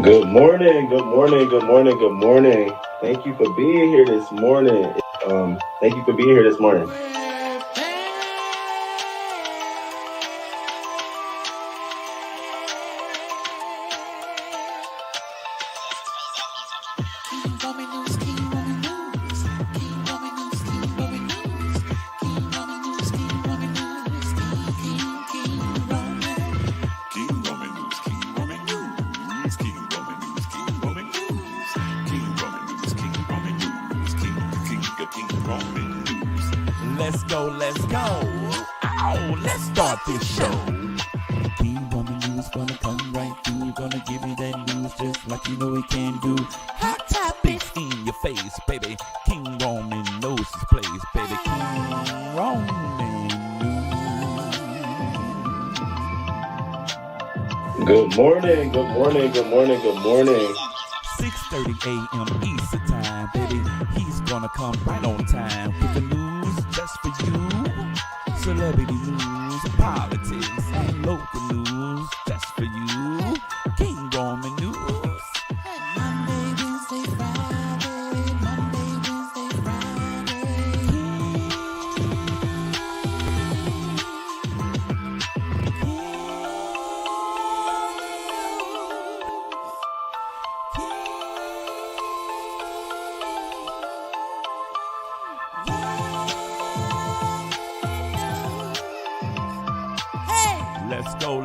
Good morning, good morning, good morning, good morning. Thank you for being here this morning. Thank you for being here this morning. Let's go. Oh, let's start this show. King Roman News gonna come right through. Gonna give you that news just like you know he can do. Hot topics in your face, baby. King Roman knows his place, baby. King Roman News. Good morning, good morning, good morning, good morning. 6:30 a.m. Eastern time, baby. He's gonna come right on time with the news just for you. Celebrity news, politics, and local news just for you. King Roman News. Monday, Wednesday, Friday. Monday, Wednesday, Friday.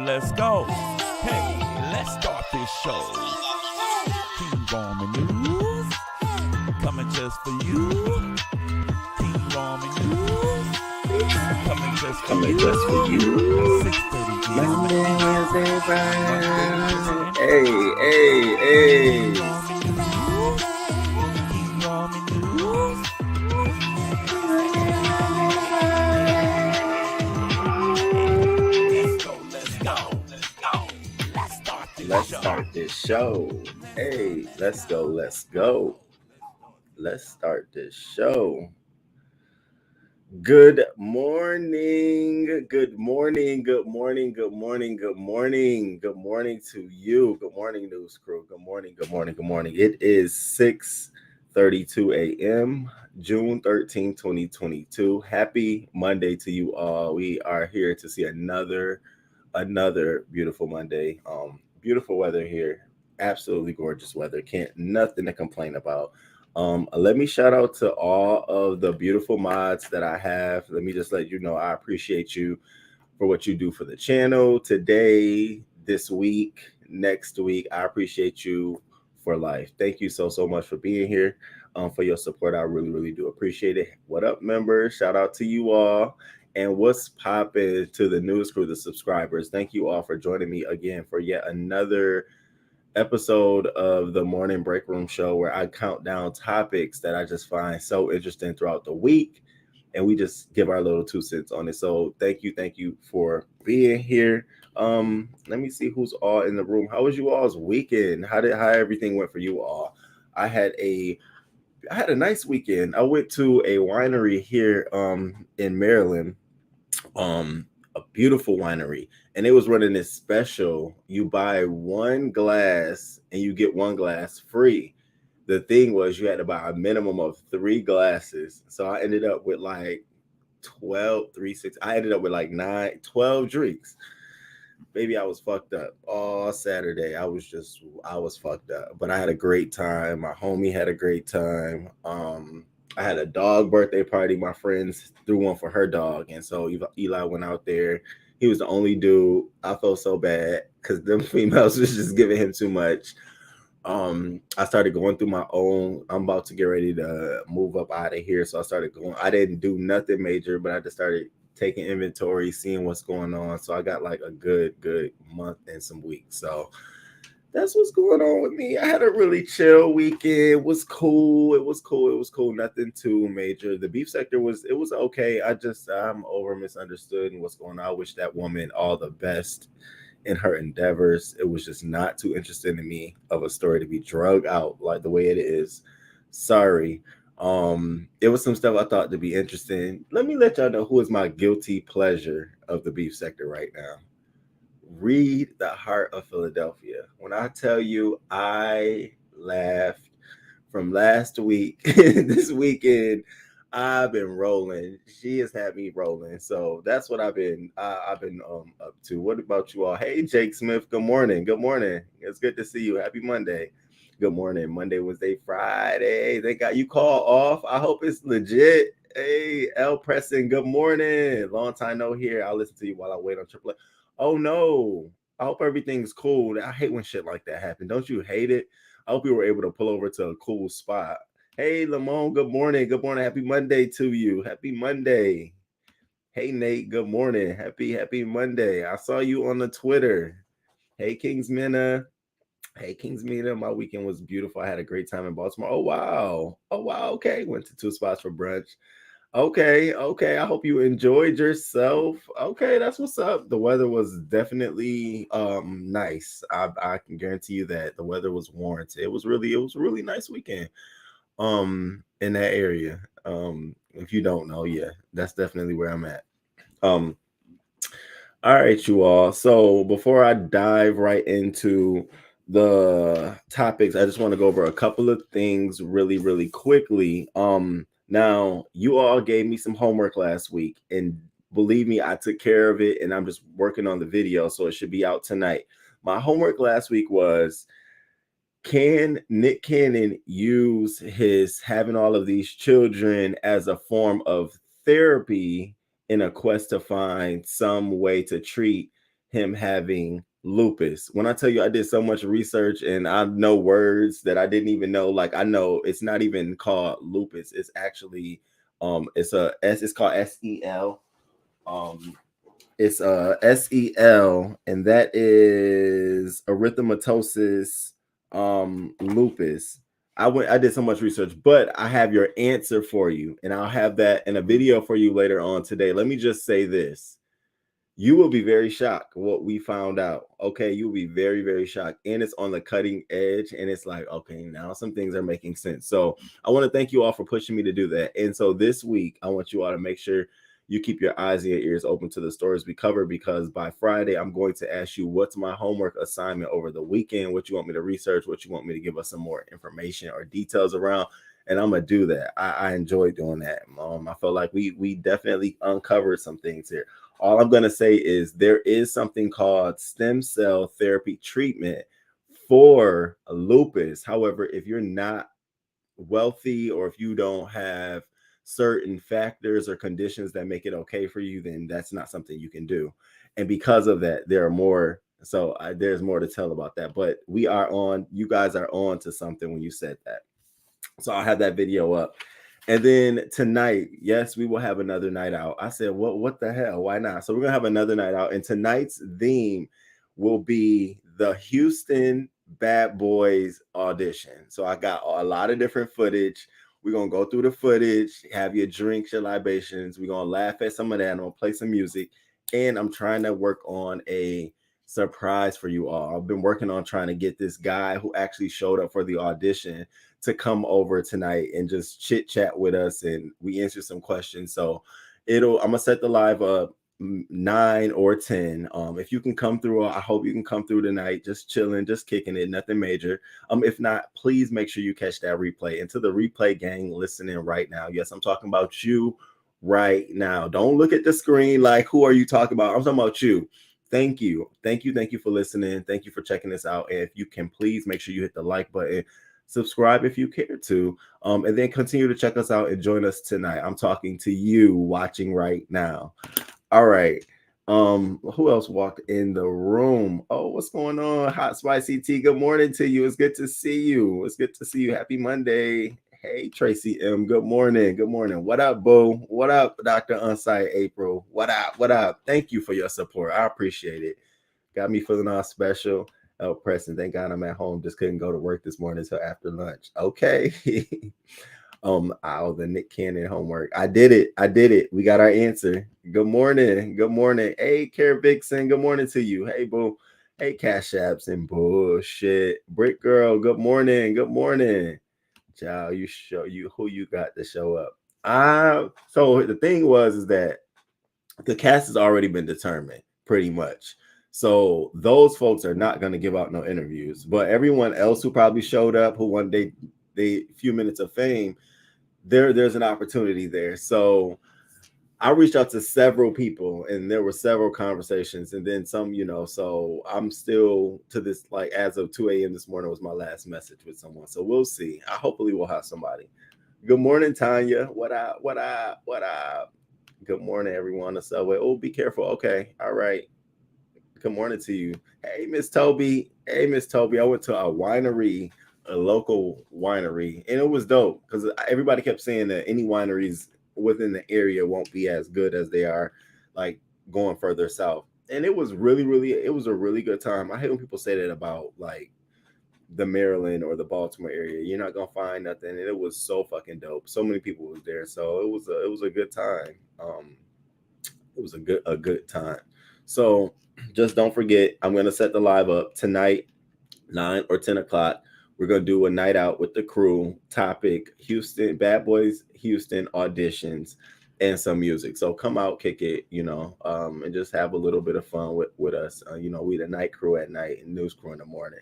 Let's go. Hey, let's start this show. King Roman News, coming just for you. King Roman News, coming just for you. 6:30 Monday, Wednesday, Friday. Hey. King Roman News. Let's start this show. Hey, let's go. Let's start this show. Good morning to you. Good morning, news crew. Good morning. It is 6:32 a.m., June 13, 2022. Happy Monday to you all. We are here to see another beautiful Monday. Beautiful weather here. Absolutely gorgeous weather. Nothing to complain about. Let me shout out to all of the beautiful mods that I have. Let me just let you know I appreciate you for what you do for the channel today, this week, next week. I appreciate you for life. Thank you so much for being here. For your support. I really do appreciate it. What up, members? Shout out to you all. And what's poppin' to the news crew, the subscribers? Thank you all for joining me again for yet another episode of the Morning Break Room Show, where I count down topics that I just find so interesting throughout the week, and we just give our little 2 cents on it. So thank you for being here. Let me see who's all in the room. How was you all's weekend? How everything went for you all? I had a nice weekend. I went to a winery here in Maryland, a beautiful winery, and it was running this special. You buy one glass and you get one glass free. The thing was you had to buy a minimum of 3 glasses. So I ended up with like 6. I ended up with like 12 drinks. Maybe I was fucked up all Saturday. I was fucked up, but I had a great time. My homie had a great time. I had a dog birthday party. My friends threw one for her dog, and so Eli went out there. He was the only dude. I felt so bad because them females was just giving him too much. I started going through my own. I'm about to get ready to move up out of here, so I started going. I didn't do nothing major, but I just started taking inventory, seeing what's going on. So I got like a good month and some weeks. So that's what's going on with me. I had a really chill weekend. It was cool. Nothing too major. The beef sector was okay. I'm over misunderstood and what's going on. I wish that woman all the best in her endeavors. It was just not too interesting to me of a story to be drug out like the way it is. Sorry. It was some stuff I thought to be interesting. Let me let y'all know who is my guilty pleasure of the beef sector right now. Read the Heart of Philadelphia. When I tell you I laughed from last week, this weekend, I've been rolling. She has had me rolling. So that's what I've been up to. What about you all? Hey Jake Smith, good morning. Good morning. It's good to see you. Happy Monday. Good morning. Monday, Wednesday, Friday. They got you call off. I hope it's legit. Hey, L Preston, good morning. Long time no here. I'll listen to you while I wait on Triple A. Oh no. I hope everything's cool. I hate when shit like that happen. Don't you hate it? I hope you were able to pull over to a cool spot. Hey, Lamone, good morning. Good morning. Happy Monday to you. Happy Monday. Hey, Nate, good morning. Happy Monday. I saw you on the Twitter. Hey, Kingsmina. Hey, Kingsmina. My weekend was beautiful. I had a great time in Baltimore. Oh, wow. Oh, wow. Okay. Went to two spots for brunch. Okay. I hope you enjoyed yourself. Okay, that's what's up. The weather was definitely nice. I can guarantee you that the weather was warranted. It was a really nice weekend in that area. If you don't know, yeah, that's definitely where I'm at. Um all right, you all. So before I dive right into the topics, I just want to go over a couple of things really quickly. Now you all gave me some homework last week, and believe me, I took care of it, and I'm just working on the video, so it should be out tonight. My homework last week was, can Nick Cannon use his having all of these children as a form of therapy in a quest to find some way to treat him having lupus? When I tell you I did so much research and I know words that I didn't even know, like I know it's not even called lupus. It's actually it's called SEL. Um it's SEL, and that is erythematosus lupus. I did so much research, but I have your answer for you, and I'll have that in a video for you later on today. Let me just say this. You will be very shocked what we found out. Okay, you'll be very shocked, and it's on the cutting edge, and it's like, okay, now some things are making sense. So I want to thank you all for pushing me to do that. And so this week I want you all to make sure you keep your eyes and your ears open to the stories we cover, because by Friday I'm going to ask you, what's my homework assignment over the weekend, what you want me to research, what you want me to give us some more information or details around, and I'm gonna do that. I enjoy doing that. I feel like we definitely uncovered some things here. All I'm going to say is there is something called stem cell therapy treatment for lupus. However, if you're not wealthy, or if you don't have certain factors or conditions that make it okay for you, then that's not something you can do. And because of that, there are more. So there's more to tell about that. But you guys are on to something when you said that. So I'll have that video up. And then tonight, yes, we will have another night out. I said, what the hell? Why not? So we're gonna have another night out. And tonight's theme will be the Houston Bad Boys audition. So I got a lot of different footage. We're gonna go through the footage, have your drinks, your libations. We're gonna laugh at some of that. I'm gonna play some music. And I'm trying to work on a surprise for you all. I've been working on trying to get this guy who actually showed up for the audition to come over tonight and just chit chat with us, and we answer some questions. So I'm gonna set the live up 9 or 10. If you can come through, I hope you can come through tonight, just chilling, just kicking it, nothing major. If not, please make sure you catch that replay. And to the replay gang listening right now, yes, I'm talking about you right now. Don't look at the screen like, who are you talking about? I'm talking about you. Thank you for listening. Thank you for checking this out. And if you can, please make sure you hit the like button, subscribe if you care to, and then continue to check us out and join us tonight. I'm talking to you watching right now. All right. Who else walked in the room? Oh, what's going on? Hot Spicy Tea. Good morning to you. It's good to see you. It's good to see you. Happy Monday. Hey, Tracy M. Good morning. Good morning. What up, Boo? What up, Dr. Unsite April? What up? What up? Thank you for your support. I appreciate it. Got me feeling all special. Oh, Preston, thank God I'm at home. Just couldn't go to work this morning until after lunch. Okay. The Nick Cannon homework. I did it. We got our answer. Good morning. Good morning. Hey, Kara Vixen. Good morning to you. Hey, boo. Hey, Cash Apps and bullshit. Brick Girl. Good morning. Good morning. Child, you show you who you got to show up. So the thing is that the cast has already been determined, pretty much. So those folks are not going to give out no interviews. But everyone else who probably showed up, who one day they few minutes of fame, there's an opportunity there. So I reached out to several people and there were several conversations and then some, so I'm still to this, like as of 2 a.m. this morning was my last message with someone. So we'll see. Hopefully we'll have somebody. Good morning, Tanya. What up? What up? What up? Good morning, everyone. The subway. Oh, be careful. Okay. All right. Good morning to you. Hey, Miss Toby. Hey, Miss Toby. I went to a winery, a local winery, and it was dope because everybody kept saying that any wineries within the area won't be as good as they are like going further south. And it was it was a really good time. I hate when people say that about like the Maryland or the Baltimore area. You're not gonna find nothing. And it was so fucking dope. So many people was there. So it was a good time. It was a good time. So just don't forget, I'm gonna set the live up tonight, 9 or 10 o'clock. We're gonna do a night out with the crew. Topic: Houston, Bad Boys Houston auditions and some music. So come out, kick it, and just have a little bit of fun with us. We the night crew at night and news crew in the morning.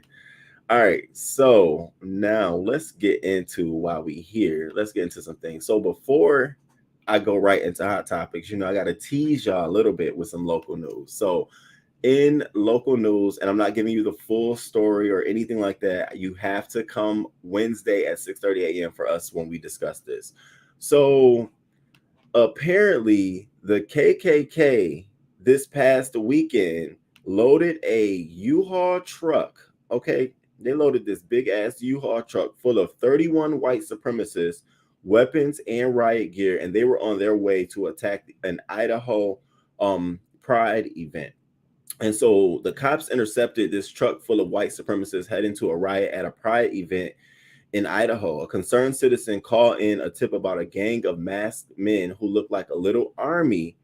All right, so now let's get into why we here. Let's get into some things. So before I go right into hot topics, I got to tease y'all a little bit with some local news. So in local news, and I'm not giving you the full story or anything like that, you have to come Wednesday at 6:30 a.m. for us when we discuss this. So apparently the KKK this past weekend loaded a U-Haul truck. Okay, they loaded this big ass U-Haul truck full of 31 white supremacists, weapons, and riot gear, and they were on their way to attack an Idaho Pride event. And so the cops intercepted this truck full of white supremacists heading to a riot at a Pride event in Idaho. A concerned citizen called in a tip about a gang of masked men who looked like a little army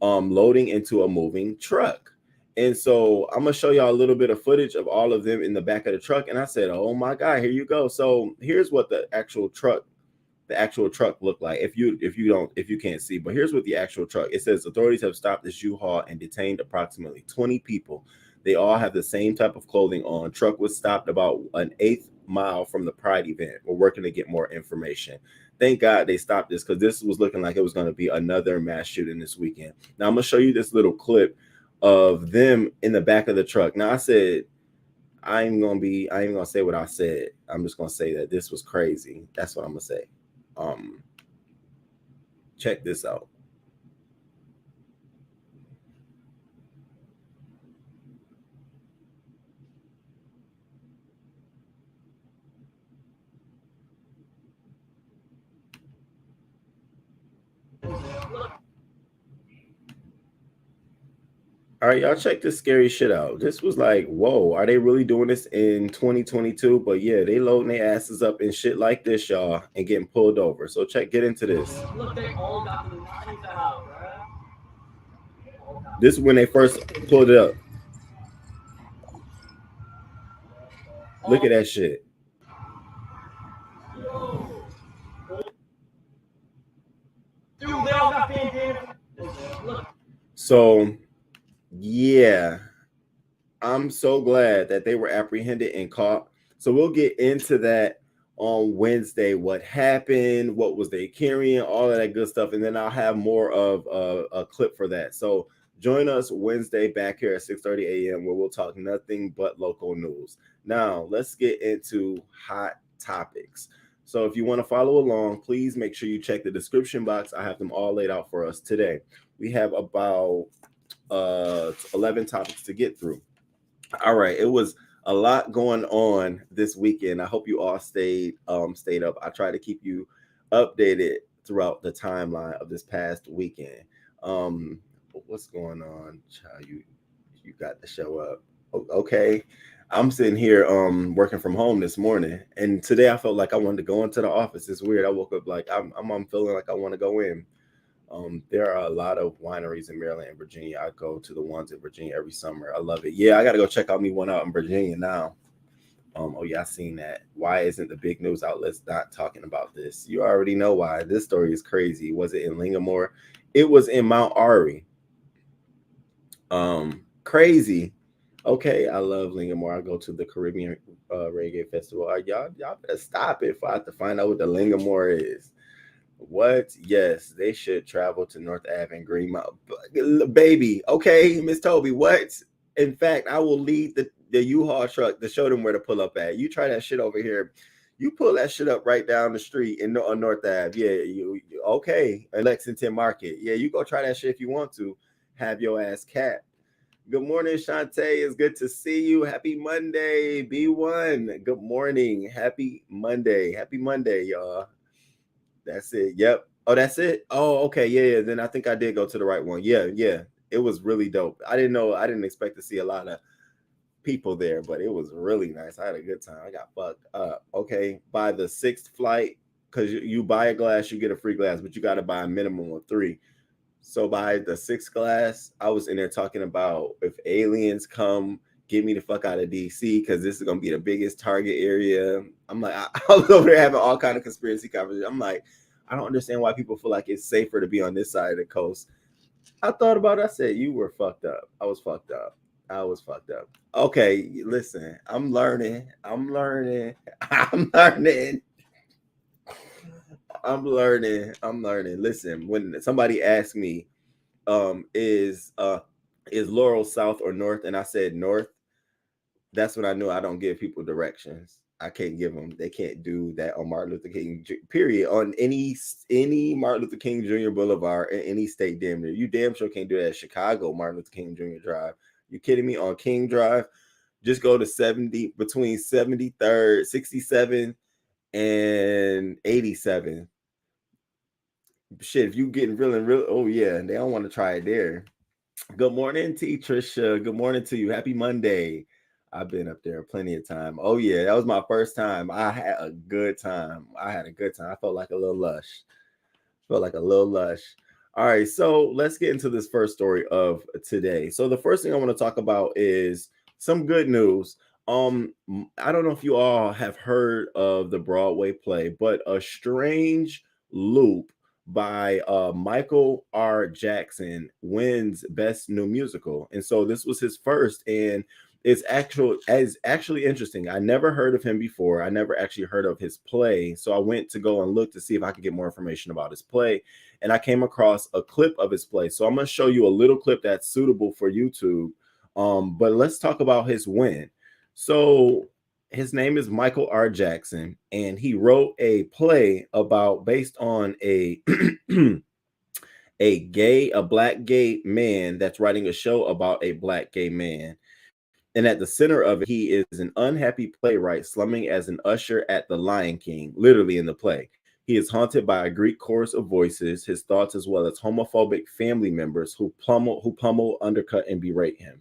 loading into a moving truck. And so I'm gonna show y'all a little bit of footage of all of them in the back of the truck. And I said, oh my God, here you go. So here's what the actual truck looked like. If you can't see, but here's what the actual truck. It says authorities have stopped this U-Haul and detained approximately 20 people. They all have the same type of clothing on. Truck was stopped about an 1/8 mile from the Pride event. We're working to get more information. Thank God they stopped this because this was looking like it was going to be another mass shooting this weekend. Now I'm gonna show you this little clip of them in the back of the truck. Now I said I ain't gonna say what I said. I'm just gonna say that this was crazy. That's what I'm gonna say. Check this out. All right, y'all check this scary shit out. This was like, whoa, are they really doing this in 2022? But yeah, they loading their asses up in shit like this, y'all, and getting pulled over. So get into this. Look, they all got the knife out, bro. This is when they first pulled it up. Look at that shit. Dude, they all got bandanas. So yeah, I'm so glad that they were apprehended and caught. So we'll get into that on Wednesday. What happened? What was they carrying? All of that good stuff, and then I'll have more of a clip for that. So join us Wednesday back here at 6:30 a.m. where we'll talk nothing but local news. Now let's get into hot topics. So if you want to follow along, please make sure you check the description box. I have them all laid out for us today. We have about 11 topics to get through. All right, it was a lot going on this weekend. I hope you all stayed up. I try to keep you updated throughout the timeline of this past weekend. What's going on, child? You got to show up. Okay. I'm sitting here working from home this morning, and today I felt like I wanted to go into the office. It's weird. I woke up like I'm feeling like I want to go in. There are a lot of wineries in Maryland and Virginia. I go to the ones in Virginia every summer. I love it. Yeah, I got to go check out me one out in Virginia now. Oh yeah, I seen that. Why isn't the big news outlets not talking about this? You already know why. This story is crazy. Was it in Lingamore? It was in Mount Ari. Crazy. Okay, I love Lingamore. I go to the Caribbean Reggae Festival. Y'all better stop it if I have to find out what the Lingamore is. What? Yes, they should travel to North Ave and Greenmount. Baby, okay, Miss Toby, what? In fact, I will lead the U-Haul truck to show them where to pull up at. You try that shit over here. You pull that shit up right down the street on North Ave. Yeah, okay. In Lexington Market. Yeah, you go try that shit if you want to. Have your ass capped. Good morning, Shantae. It's good to see you. Happy Monday, B1. Good morning. Happy Monday. Happy Monday, y'all. That's it. Yep. Oh, that's it. Oh, okay. Yeah. Then I think I did go to the right one. Yeah. It was really dope. I didn't expect to see a lot of people there, but it was really nice. I had a good time. I got fucked up. Okay. By the sixth flight, because you buy a glass, you get a free glass, but you got to buy a minimum of 3. So by the 6th glass, I was in there talking about if aliens come, get me the fuck out of DC because this is gonna be the biggest target area. I'm like, I was over there having all kind of conspiracy conversations. I'm like, I don't understand why people feel like it's safer to be on this side of the coast. I thought about it. I said, you were fucked up. I was fucked up. Okay, listen, I'm learning. I'm learning. Listen, when somebody asked me, is Laurel south or north, and I said north, that's when I knew I don't give people directions. I can't give them. They can't do that on Martin Luther King. Period. On any Martin Luther King Jr. Boulevard in any state, damn near. You damn sure can't do that at Chicago Martin Luther King Jr. Drive. You kidding me? On King Drive, just go to 70 between 73rd, 67 and 87. Shit, if you getting real, oh yeah, they don't want to try it there. Good morning, T. Trisha. Good morning to you. Happy Monday. I've been up there plenty of time. Oh yeah, that was my first time. I had a good time. I felt like a little lush. All right, so let's get into this first story of today. So the first thing I want to talk about is some good news. I don't know if you all have heard of the Broadway play, but A Strange Loop by Michael R. Jackson wins Best New Musical. And so this was his first, and it's actually interesting. I never heard of him before. I never actually heard of his play. So I went to go and look to see if I could get more information about his play. And I came across a clip of his play. So I'm going to show you a little clip that's suitable for YouTube. But let's talk about his win. So his name is Michael R. Jackson, and he wrote a play based on a a black gay man that's writing a show about a black gay man. And at the center of it, he is an unhappy playwright slumming as an usher at the Lion King, literally in the play. He is haunted by a Greek chorus of voices, his thoughts, as well as homophobic family members who pummel, undercut, and berate him.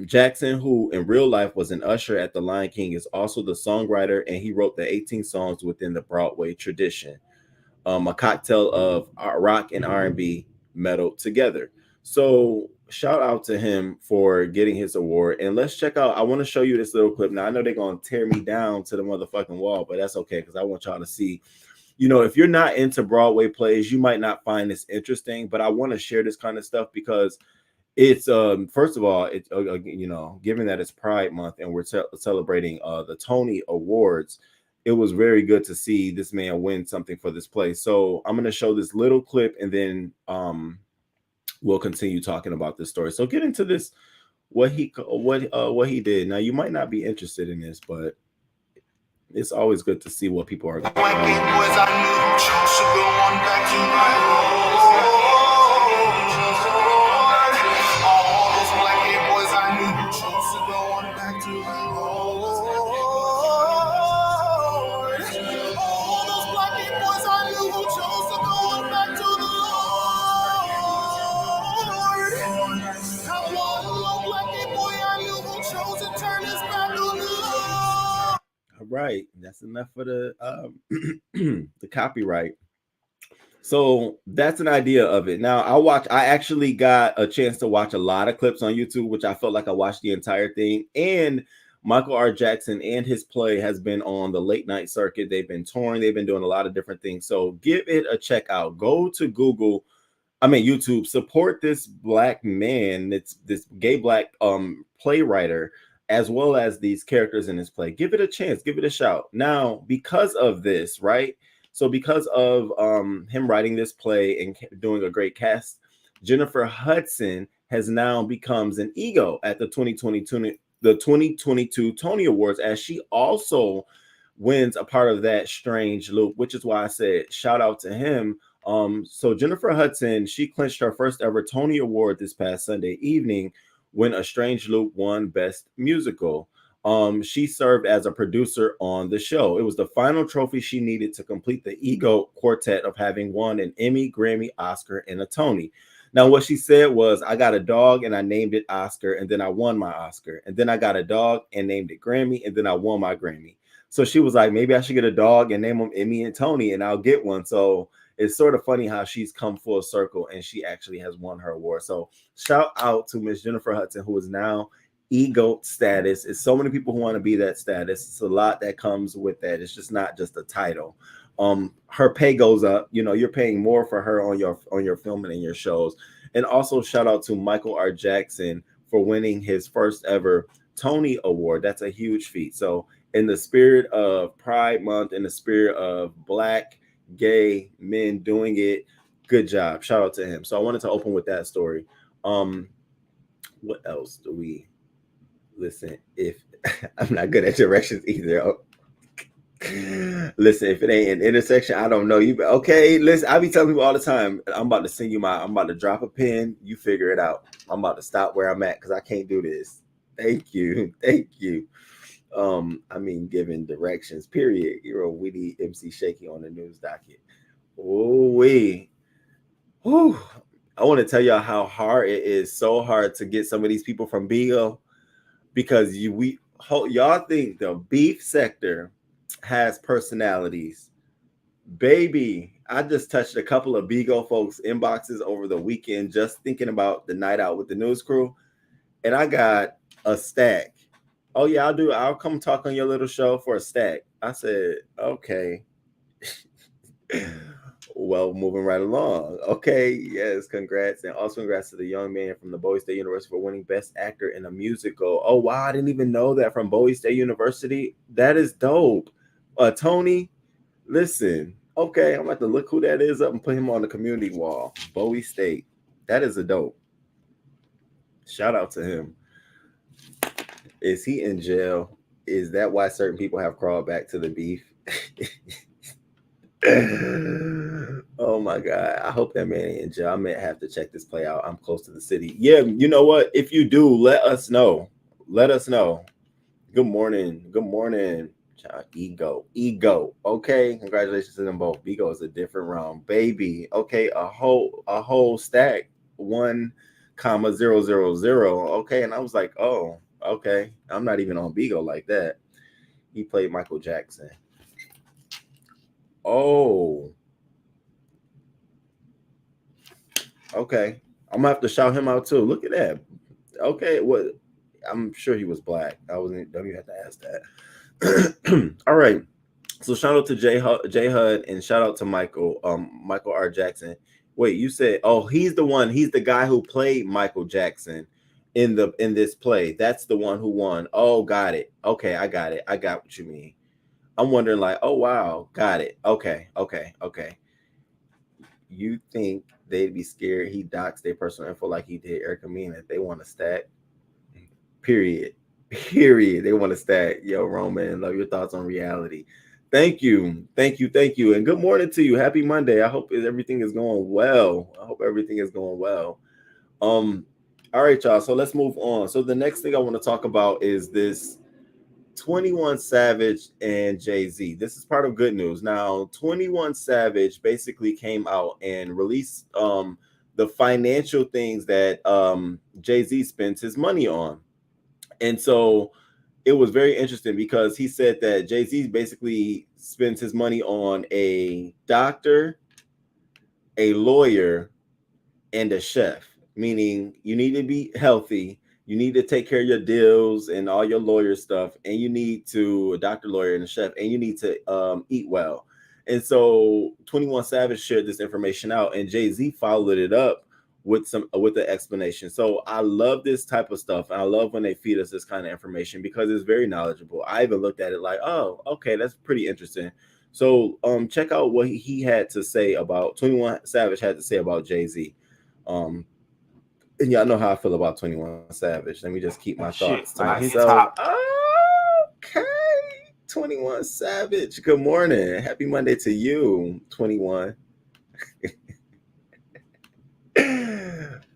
Jackson, who in real life was an usher at the Lion King, is also the songwriter, and he wrote the 18 songs within the Broadway tradition. A cocktail of rock and R&B melded together. So shout out to him for getting his award. And let's check out, I want to show you this little clip. Now, I know they're going to tear me down to the motherfucking wall, but that's okay because I want y'all to see, if you're not into Broadway plays, you might not find this interesting, but I want to share this kind of stuff because it's first of all, it's given that it's Pride Month and we're celebrating the Tony Awards, it was very good to see this man win something for this play. So I'm going to show this little clip and then we'll continue talking about this story. So get into this, what he did. Now you might not be interested in this, but it's always good to see what people are right. That's enough for the the copyright. So that's an idea of it. Now I actually got a chance to watch a lot of clips on YouTube, which I felt like I watched the entire thing. And Michael R. Jackson and his play has been on the late night circuit. They've been touring. They've been doing a lot of different things. So give it a check out. Go to Google I mean YouTube, support this black man, it's this gay black playwriter, as well as these characters in this play. Give it a chance, give it a shout. Now, because of this, right? So because of him writing this play and doing a great cast, Jennifer Hudson has now becomes an ego at the 2022 Tony Awards, as she also wins a part of that strange loop, which is why I said shout out to him. So Jennifer Hudson, she clinched her first ever Tony Award this past Sunday evening when A Strange Loop won Best Musical. She served as a producer on the show. It was the final trophy she needed to complete the EGOT quartet of having won an Emmy, Grammy, Oscar, and a Tony. Now, what she said was, I got a dog and I named it Oscar, and then I won my Oscar. And then I got a dog and named it Grammy, and then I won my Grammy. So she was like, maybe I should get a dog and name them Emmy and Tony, and I'll get one. So it's sort of funny how she's come full circle and she actually has won her award. So shout out to Miss Jennifer Hudson, who is now EGOT status. It's so many people who want to be that status. It's a lot that comes with that. It's just not just a title. Her pay goes up. You know, you're paying more for her on your filming and your shows. And also shout out to Michael R. Jackson for winning his first ever Tony Award. That's a huge feat. So in the spirit of Pride Month, in the spirit of Black gay men doing it, good job. Shout out to him. So I wanted to open with that story. What else do we listen? If I'm not good at directions either. Listen, if it ain't an intersection, I don't know you. Okay, listen, I be telling people all the time, I'm about to send you I'm about to drop a pin. You figure it out. I'm about to stop where I'm at because I can't do this. Thank you. Thank you. I mean, giving directions, period. You're a witty MC Shaky on the news docket. Oh, I want to tell y'all how hard it is. So hard to get some of these people from Bigo, because y'all think the beef sector has personalities. Baby, I just touched a couple of Bigo folks' inboxes over the weekend just thinking about the night out with the news crew, and I got a stack. Oh yeah, I'll come talk on your little show for a stack. I said, okay. Well, moving right along. Okay, yes, congrats. And also congrats to the young man from the Bowie State University for winning Best Actor in a Musical. Oh wow, I didn't even know that, from Bowie State University. That is dope. Tony, listen. Okay, I'm about to look who that is up and put him on the community wall. Bowie State. That is a dope. Shout out to him. Is he in jail? Is that why certain people have crawled back to the beef? Oh my God. I hope that man ain't in jail. I may have to check this play out. I'm close to the city. Yeah, you know what? If you do, let us know. Let us know. Good morning. Good morning. Ego. Okay. Congratulations to them both. Ego is a different realm. Baby. Okay, a whole stack. 1,000. Okay. And I was like, oh. Okay, I'm not even on Bigo like that. He played Michael Jackson. Oh. Okay. I'm gonna have to shout him out too. Look at that. Okay, what? I'm sure he was black. Don't even have to ask that. All right. So shout out to J Hud and shout out to Michael R. Jackson. Wait, you said, oh, he's the guy who played Michael Jackson in this play. That's the one who won. Oh, got it. Okay, I got it. I got what you mean. I'm wondering, like, oh wow, got it. Okay. You think they'd be scared he doxed their personal info like he did Erica Mena if they want to stack? Period. They want to stack. Yo, Roman, love your thoughts on reality. Thank you. And good morning to you. Happy Monday. I hope everything is going well. All right, y'all. So let's move on. So the next thing I want to talk about is this 21 Savage and Jay-Z. This is part of good news. Now, 21 Savage basically came out and released the financial things that Jay-Z spends his money on. And so it was very interesting because he said that Jay-Z basically spends his money on a doctor, a lawyer, and a chef, meaning you need to be healthy, you need to take care of your deals and all your lawyer stuff, and you need to a doctor, lawyer, and a chef, and you need to eat well. And so 21 Savage shared this information out, and Jay-Z followed it up with the explanation. So I love this type of stuff. I love when they feed us this kind of information because it's very knowledgeable. I even looked at it like, oh, okay, that's pretty interesting. So check out what he had to say about 21 Savage had to say about Jay-Z. And y'all know how I feel about 21 Savage. Let me just keep my thoughts to myself. Okay. 21 Savage. Good morning. Happy Monday to you, 21.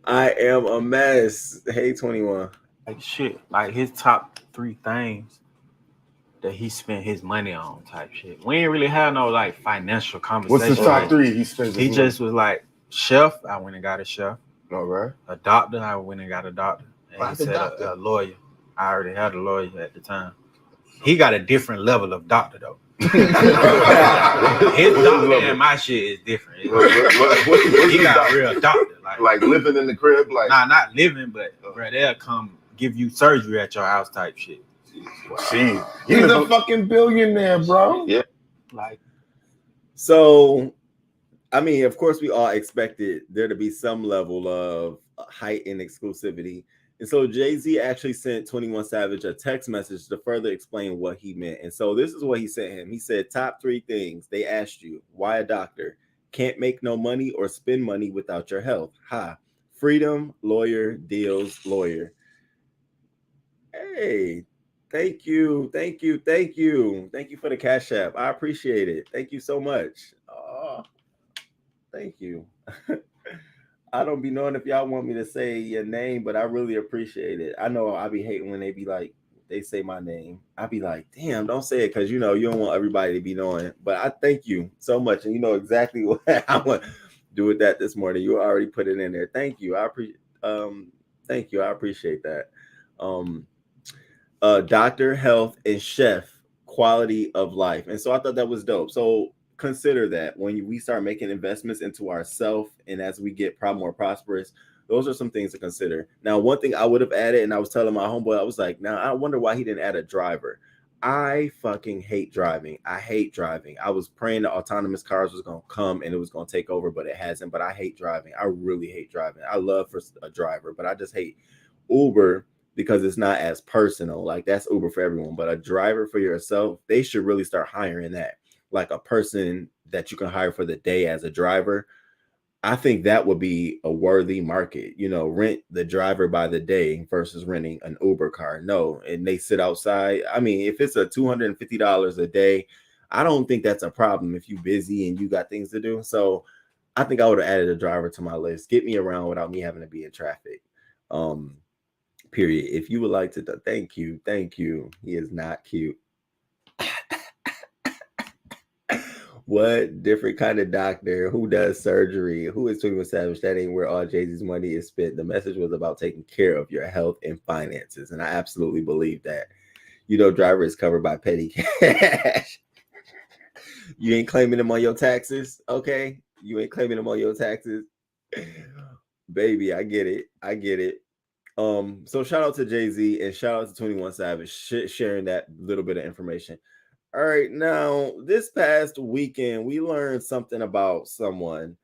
I am a mess. Hey, 21. Like shit. Like his top 3 things that he spent his money on type shit. We ain't really have no like financial conversation. What's the top 3 he spent? He just was like, chef, I went and got a chef. All right. A doctor, I went and got a doctor. And he said a lawyer. I already had a lawyer at the time. He got a different level of doctor though. His doctor and my shit is different. He got a real doctor. Like living in the crib? Like not living, but bro, they'll come give you surgery at your house type shit. See, he's a fucking billionaire, bro. Yeah. Like, so, I mean, of course, we all expected there to be some level of heightened exclusivity. And so Jay-Z actually sent 21 Savage a text message to further explain what he meant. And so this is what he sent him. He said, top 3 things they asked you. Why a doctor? Can't make no money or spend money without your health. Ha. Freedom, lawyer, deals, lawyer. Hey, thank you. Thank you for the Cash App. I appreciate it. Thank you so much. Thank you. I don't be knowing if y'all want me to say your name, but I really appreciate it. I know I be hating when they be like, they say my name. I be like, damn, don't say it because you don't want everybody to be knowing. But I thank you so much, and you know exactly what I want to do with that this morning. You already put it in there. Thank you. Thank you. I appreciate that. Doctor, health, and chef, quality of life. And so I thought that was dope. So consider that when we start making investments into ourselves, and as we get more prosperous, those are some things to consider. Now, one thing I would have added, and I was telling my homeboy, I was like, now I wonder why he didn't add a driver. I fucking hate driving. I hate driving. I was praying the autonomous cars was going to come and it was going to take over, but it hasn't. But I hate driving. I really hate driving. I love for a driver, but I just hate Uber because it's not as personal. Like that's Uber for everyone, but a driver for yourself, they should really start hiring that. Like a person that you can hire for the day as a driver. I think that would be a worthy market, rent the driver by the day versus renting an Uber car. No, and they sit outside. I mean, if it's a $250 a day, I don't think that's a problem if you're busy and you got things to do. So I think I would have added a driver to my list. Get me around without me having to be in traffic. Period. If you would like to, thank you. He is not cute. What different kind of doctor? Who does surgery? Who is 21 Savage? That ain't where all Jay-Z's money is spent. The message was about taking care of your health and finances. And I absolutely believe that. Driver is covered by petty cash. You ain't claiming them on your taxes, okay? You ain't claiming them on your taxes. Baby, I get it. So shout out to Jay-Z and shout out to 21 Savage sharing that little bit of information. All right, now this past weekend, we learned something about someone.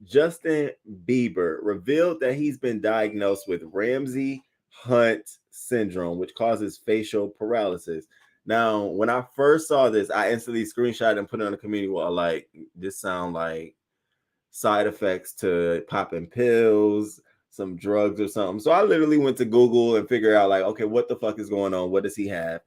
Justin Bieber revealed that he's been diagnosed with Ramsay Hunt syndrome, which causes facial paralysis. Now, when I first saw this, I instantly screenshot and put it on the community wall. Like, this sound like side effects to popping pills, some drugs or something. So I literally went to Google and figured out, like, okay, what the fuck is going on? What does he have?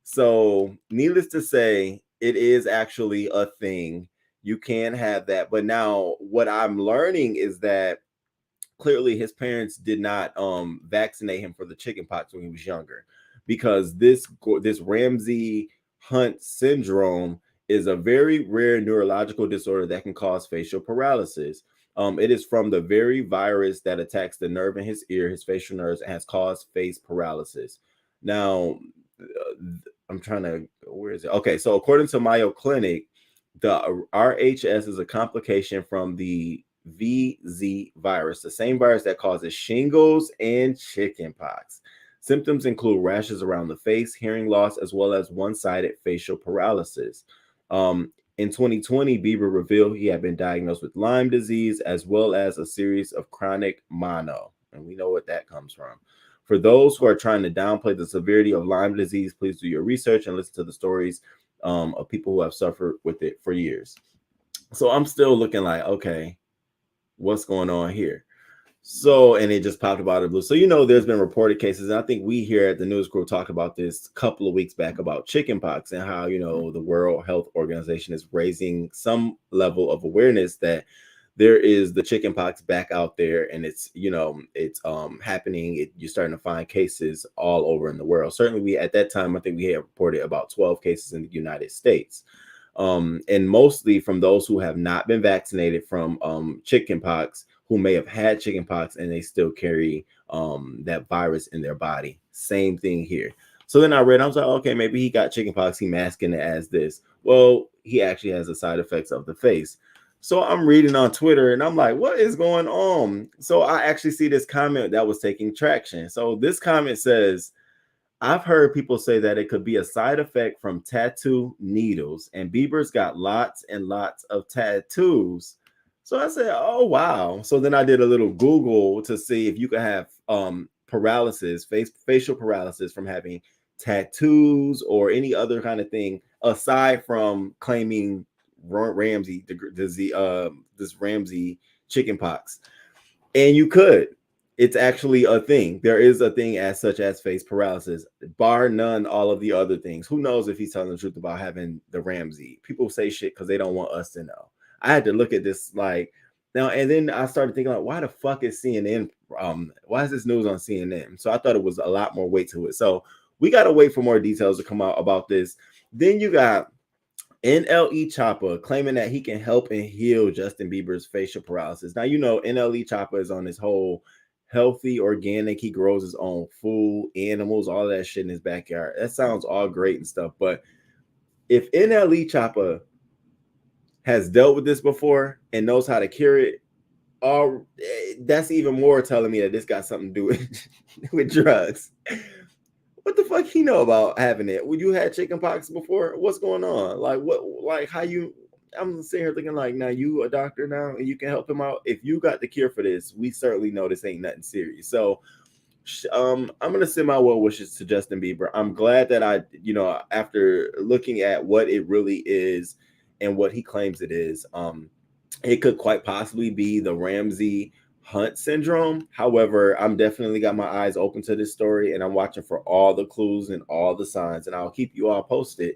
So needless to say, it is actually a thing. You can have that. But now what I'm learning is that clearly his parents did not vaccinate him for the chickenpox when he was younger, because this Ramsay Hunt syndrome is a very rare neurological disorder that can cause facial paralysis. It is from the very virus that attacks the nerve in his ear, his facial nerves, and has caused face paralysis. Now, I'm trying to, where is it? Okay, so according to Mayo Clinic, the RHS is a complication from the VZ virus, the same virus that causes shingles and chickenpox. Symptoms include rashes around the face, hearing loss, as well as one-sided facial paralysis. In 2020, Bieber revealed he had been diagnosed with Lyme disease as well as a series of chronic mono. And we know what that comes from. For those who are trying to downplay the severity of Lyme disease, please do your research and listen to the stories of people who have suffered with it for years. So I'm still looking like, okay, what's going on here? So, and it just popped up out of the blue. So, you know, there's been reported cases. And I think we here at the News Crew talked about this a couple of weeks back about chickenpox and how, you know, the World Health Organization is raising some level of awareness that there is the chickenpox back out there, and it's, you know, it's happening. You're starting to find cases all over in the world. Certainly, we at that time, I think we had reported about 12 cases in the United States. And mostly from those who have not been vaccinated from chickenpox, who may have had chickenpox and they still carry that virus in their body. Same thing here. So then I read, I was like, okay, maybe he got chickenpox. He masking it as this. Well, he actually has the side effects of the face. So I'm reading on Twitter and I'm like, what is going on? So I actually see this comment that was taking traction. So this comment says, I've heard people say that it could be a side effect from tattoo needles, and Bieber's got lots and lots of tattoos. So I said, oh, wow. So then I did a little Google to see if you could have paralysis, facial paralysis from having tattoos or any other kind of thing, aside from claiming Ramsay disease, this Ramsay chickenpox. And you could. It's actually a thing. There is a thing as such as face paralysis, bar none, all of the other things. Who knows if he's telling the truth about having the Ramsay? People say shit because they don't want us to know. I had to look at this like now, and then I started thinking like, why the fuck is CNN? Why is this news on CNN? So I thought it was a lot more weight to it. So we got to wait for more details to come out about this. Then you got NLE Chopper claiming that he can help and heal Justin Bieber's facial paralysis. Now, you know, NLE Chopper is on this whole healthy, organic. He grows his own food, animals, all that shit in his backyard. That sounds all great and stuff. But if NLE Chopper has dealt with this before and knows how to cure it, that's even more telling me that this got something to do with drugs. What the fuck he know about having it? Would you had chickenpox before? What's going on? Like what? Like how you? I'm sitting here thinking like, now you a doctor now and you can help him out. If you got the cure for this, we certainly know this ain't nothing serious. So, I'm gonna send my well wishes to Justin Bieber. I'm glad that I, you know, after looking at what it really is and what he claims it is, it could quite possibly be the Ramsay Hunt syndrome. However, I'm definitely got my eyes open to this story and I'm watching for all the clues and all the signs, and I'll keep you all posted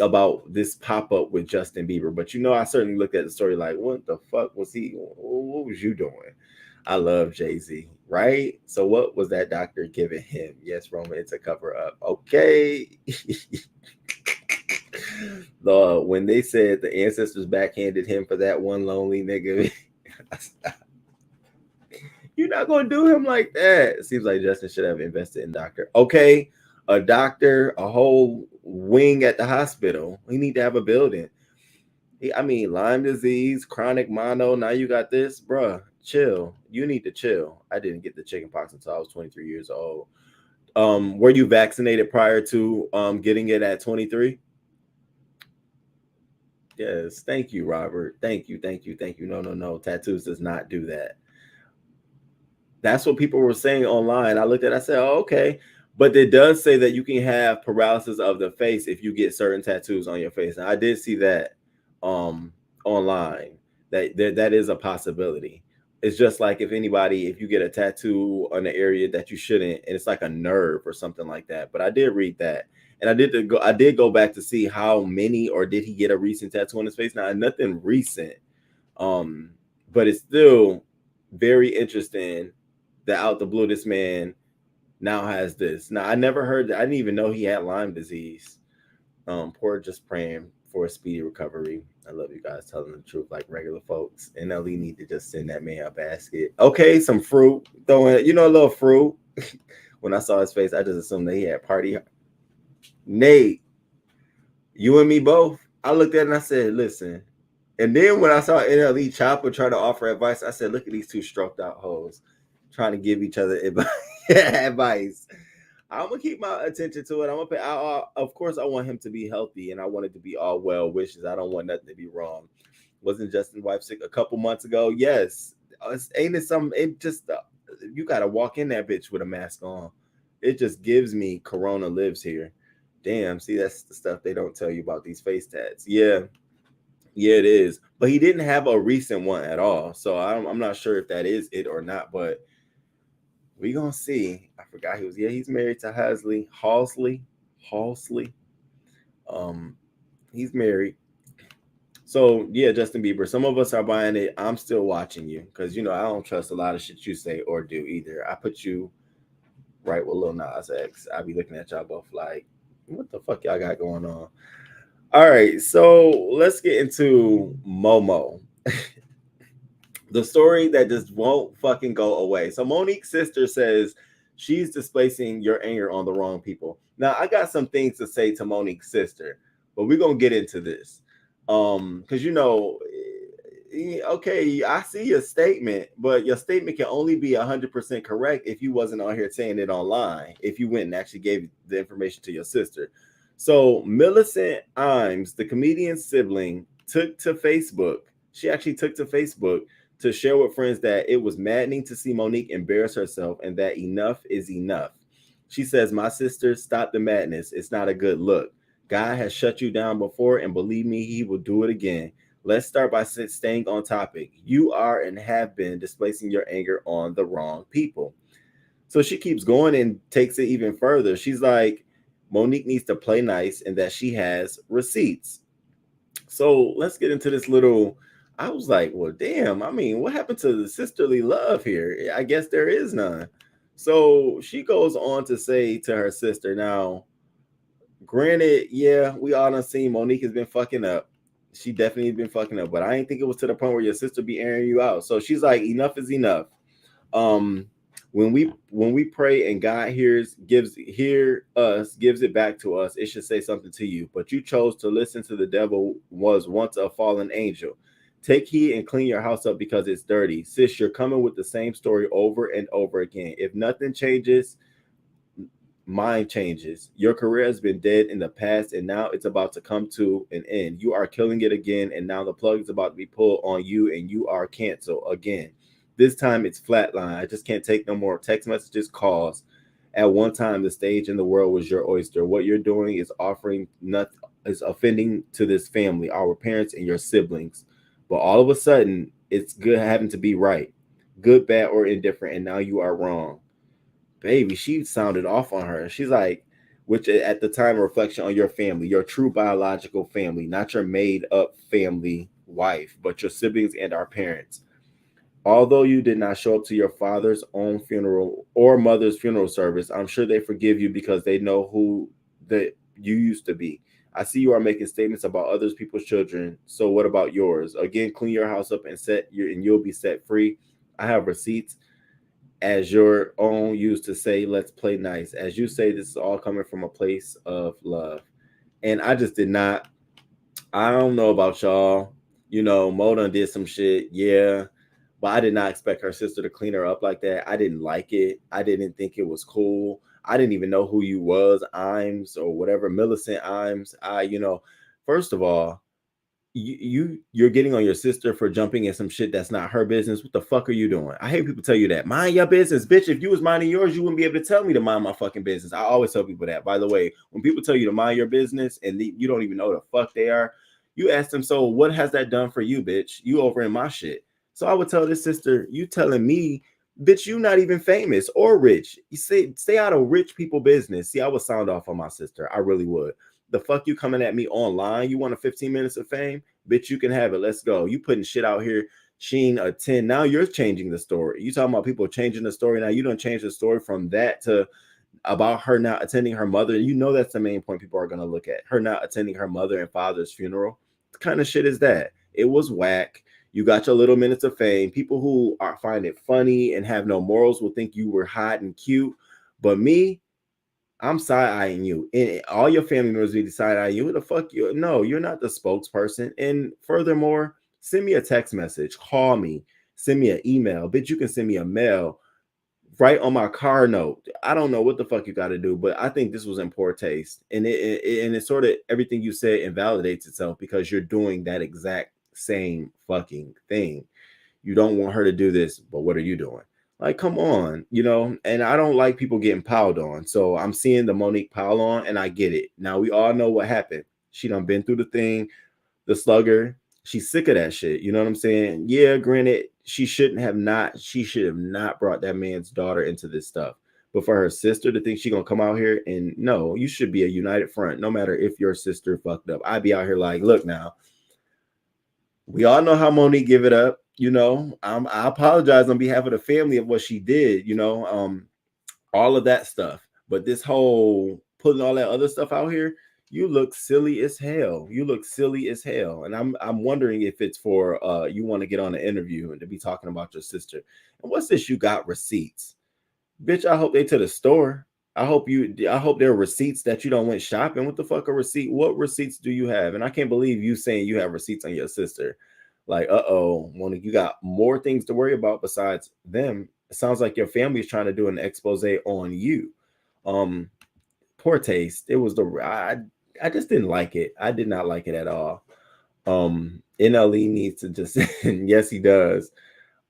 about this pop-up with Justin Bieber. But you know, I certainly looked at the story like, what the fuck was he? What was you doing? I love Jay-Z, right? So what was that doctor giving him? Yes, Roman, it's a cover-up. Okay. When they said the ancestors backhanded him for that one lonely nigga, you're not gonna do him like that. It seems like Justin should have invested in doctor. Okay, a doctor, a whole wing at the hospital. We need to have a building. I mean, Lyme disease, chronic mono. Now you got this, bruh. Chill. You need to chill. I didn't get the chickenpox until I was 23 years old. Were you vaccinated prior to getting it at 23? Yes. Thank you, Robert. Thank you. No. Tattoos does not do that. That's what people were saying online. I looked at it, I said, oh, okay. But it does say that you can have paralysis of the face if you get certain tattoos on your face. And I did see that online. That is a possibility. It's just like if you get a tattoo on the area that you shouldn't, and it's like a nerve or something like that. But I did read that. And I did go back to see how many, or did he get a recent tattoo on his face? Now, nothing recent. But it's still very interesting that out the blue, this man now has this. Now, I never heard that. I didn't even know he had Lyme disease. Poor, just praying for a speedy recovery. I love you guys telling the truth like regular folks. NLE need to just send that man a basket. Okay, some fruit. Throwing, a little fruit. When I saw his face, I just assumed that he had party. Nate, you and me both. I looked at it and I said, listen. And then when I saw NLE Chopper try to offer advice, I said, look at these two stroked out hoes trying to give each other advice. I'm gonna keep my attention to it. I'm gonna pay. Of course, I want him to be healthy, and I want it to be all well wishes. I don't want nothing to be wrong. Wasn't Justin's wife sick a couple months ago? Yes. Ain't it some? It just you gotta walk in that bitch with a mask on. It just gives me Corona lives here. Damn. See, that's the stuff they don't tell you about these face tats. Yeah. Yeah, it is. But he didn't have a recent one at all. So I'm not sure if that is it or not. But we gonna see. I forgot he was. Yeah, he's married to Halsley. He's married. So yeah, Justin Bieber. Some of us are buying it. I'm still watching you because I don't trust a lot of shit you say or do either. I put you right with Lil Nas X. I be looking at y'all both like, what the fuck y'all got going on? All right, so let's get into Momo. The story that just won't fucking go away. So Monique's sister says she's displacing your anger on the wrong people. Now I got some things to say to Monique's sister, but we're gonna get into this. Because okay, I see your statement, but your statement can only be 100% correct if you wasn't on here saying it online, if you went and actually gave the information to your sister. So Millicent Imes, the comedian's sibling, took to Facebook. She actually took to Facebook to share with friends that it was maddening to see Monique embarrass herself and that enough is enough. She says, "My sister, stop the madness. It's not a good look. God has shut you down before, and believe me, he will do it again. Let's start by staying on topic. You are and have been displacing your anger on the wrong people." So she keeps going and takes it even further. She's like, Monique needs to play nice and that she has receipts. So let's get into this little. I was like, well, damn. I mean, what happened to the sisterly love here? I guess there is none. So she goes on to say to her sister, now, granted, yeah, we all done seen Monique has been fucking up. She definitely been fucking up, but I didn't think it was to the point where your sister be airing you out. So she's like, enough is enough. When we pray and God gives it back to us, it should say something to you. But you chose to listen to the devil, was once a fallen angel. Take heed and clean your house up because it's dirty. Sis, you're coming with the same story over and over again. If nothing changes, mind changes. Your career has been dead in the past and now it's about to come to an end. You are killing it again, and now the plug is about to be pulled on you and you are canceled again. This time it's flatline. I just can't take no more text messages, calls. At one time, the stage in the world was your oyster. What you're doing is offending to this family, our parents, and your siblings. But all of a sudden, it's good having to be right, good, bad, or indifferent, and now you are wrong. Baby, she sounded off on her. She's like, which at the time, a reflection on your family, your true biological family, not your made up family wife, but your siblings and our parents. Although you did not show up to your father's own funeral or mother's funeral service, I'm sure they forgive you because they know who that you used to be. I see you are making statements about others people's children. So what about yours? Again, clean your house up and you'll be set free. I have receipts as your own used to say, let's play nice. As you say, this is all coming from a place of love. And I just did not, I don't know about y'all. Mo done did some shit. Yeah. But I did not expect her sister to clean her up like that. I didn't like it. I didn't think it was cool. I didn't even know who you was, Imes or whatever, Millicent Imes. First of all, you're getting on your sister for jumping in some shit that's not her business. What the fuck are you doing? I hate people tell you that. Mind your business, bitch. If you was minding yours, you wouldn't be able to tell me to mind my fucking business. I always tell people that. By the way, when people tell you to mind your business and you don't even know the fuck they are, you ask them, so what has that done for you, bitch? You over in my shit. So I would tell this sister, you telling me, bitch, you not even famous or rich. You stay out of rich people business. See, I would sound off on my sister. I really would. The fuck you coming at me online? You want a 15 minutes of fame? Bitch, you can have it. Let's go. You putting shit out here. Sheen a 10. Now you're changing the story. You talking about people changing the story. Now you don't change the story from that to about her not attending her mother. You know that's the main point people are going to look at. Her not attending her mother and father's funeral. What kind of shit is that? It was whack. You got your little minutes of fame. People who find it funny and have no morals will think you were hot and cute. But me, I'm side-eyeing you. And all your family members be side-eyeing you. Who the fuck you? No, you're not the spokesperson. And furthermore, send me a text message. Call me. Send me an email. Bitch, you can send me a mail. Right on my car note. I don't know what the fuck you got to do, but I think this was in poor taste. And it's sort of everything you said invalidates itself because you're doing that exact same fucking thing. You don't want her to do this, but what are you doing? Like, come on, you know? And I don't like people getting piled on. So I'm seeing the Monique pile on, and I get it. Now, we all know what happened. She done been through the thing, the slugger. She's sick of that shit. You know what I'm saying? Yeah, granted, she should have not brought that man's daughter into this stuff. But for her sister to think she gonna come out here and no, you should be a united front, no matter if your sister fucked up. I'd be out here like, look now, we all know how Monique give it up. You know, I apologize on behalf of the family of what she did. You know, all of that stuff. But this whole putting all that other stuff out here, you look silly as hell. You look silly as hell. And I'm wondering if it's for you want to get on an interview and to be talking about your sister. And what's this? You got receipts. Bitch, I hope they to the store. I hope there are receipts that you don't went shopping. What the fuck a receipt? What receipts do you have? And I can't believe you saying you have receipts on your sister. Like, Monique, you got more things to worry about besides them. It sounds like your family is trying to do an expose on you. Poor taste. It was I just didn't like it. I did not like it at all. NLE needs to just yes, he does.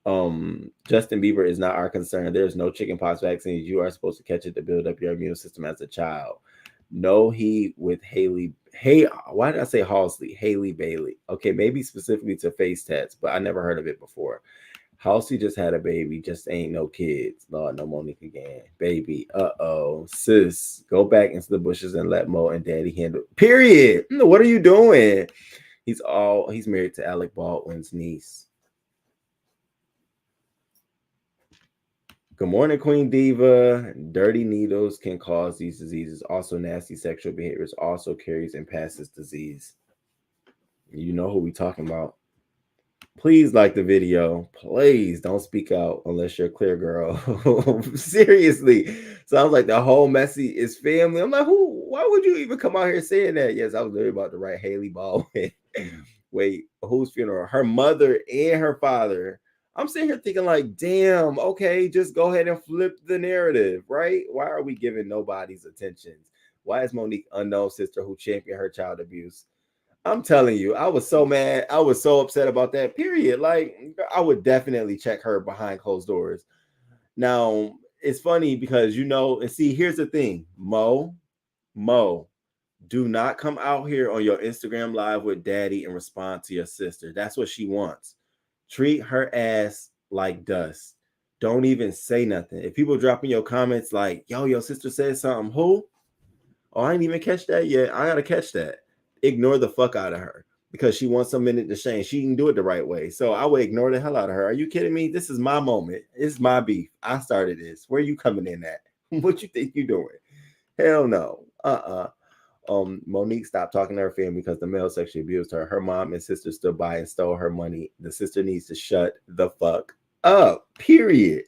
Justin Bieber is not our concern. There's no chickenpox vaccines. You are supposed to catch it to build up your immune system as a child. No heat with Haley. Hey, why did I say Halsey? Haley Bailey. Okay, maybe specifically to face tats, but I never heard of it before. Halsey just had a baby, just ain't no kids. Lord, no Monique again. Baby, sis, go back into the bushes and let Mo and Daddy handle. Period. What are you doing? He's married to Alec Baldwin's niece. Good morning, Queen Diva. Dirty needles can cause these diseases. Also, nasty sexual behaviors also carries and passes disease. You know who we talking about. Please like the video. Please don't speak out unless you're a clear girl. Seriously. Sounds like the whole messy is family. I'm like, why would you even come out here saying that? Yes, I was literally about to write Haley Baldwin. Wait, whose funeral? Her mother and her father. I'm sitting here thinking like, damn, okay, just go ahead and flip the narrative, right? Why are we giving nobody's attentions? Why is Monique unknown sister who championed her child abuse? I'm telling you, I was so mad. I was so upset about that, period. Like, I would definitely check her behind closed doors. Now, it's funny because, you know, and see, here's the thing. Mo, do not come out here on your Instagram live with daddy and respond to your sister. That's what she wants. Treat her ass like dust. Don't even say nothing. If people drop in your comments like, yo, your sister said something, who? Oh, I didn't even catch that yet. I got to catch that. Ignore the fuck out of her because she wants a minute to shame. She can do it the right way. So I would ignore the hell out of her. Are you kidding me? This is my moment. It's my beef. I started this. Where are you coming in at? What you think you doing? Hell no. Monique stopped talking to her family because the male sexually abused her. Her mom and sister stood by and stole her money. The sister needs to shut the fuck up. Period.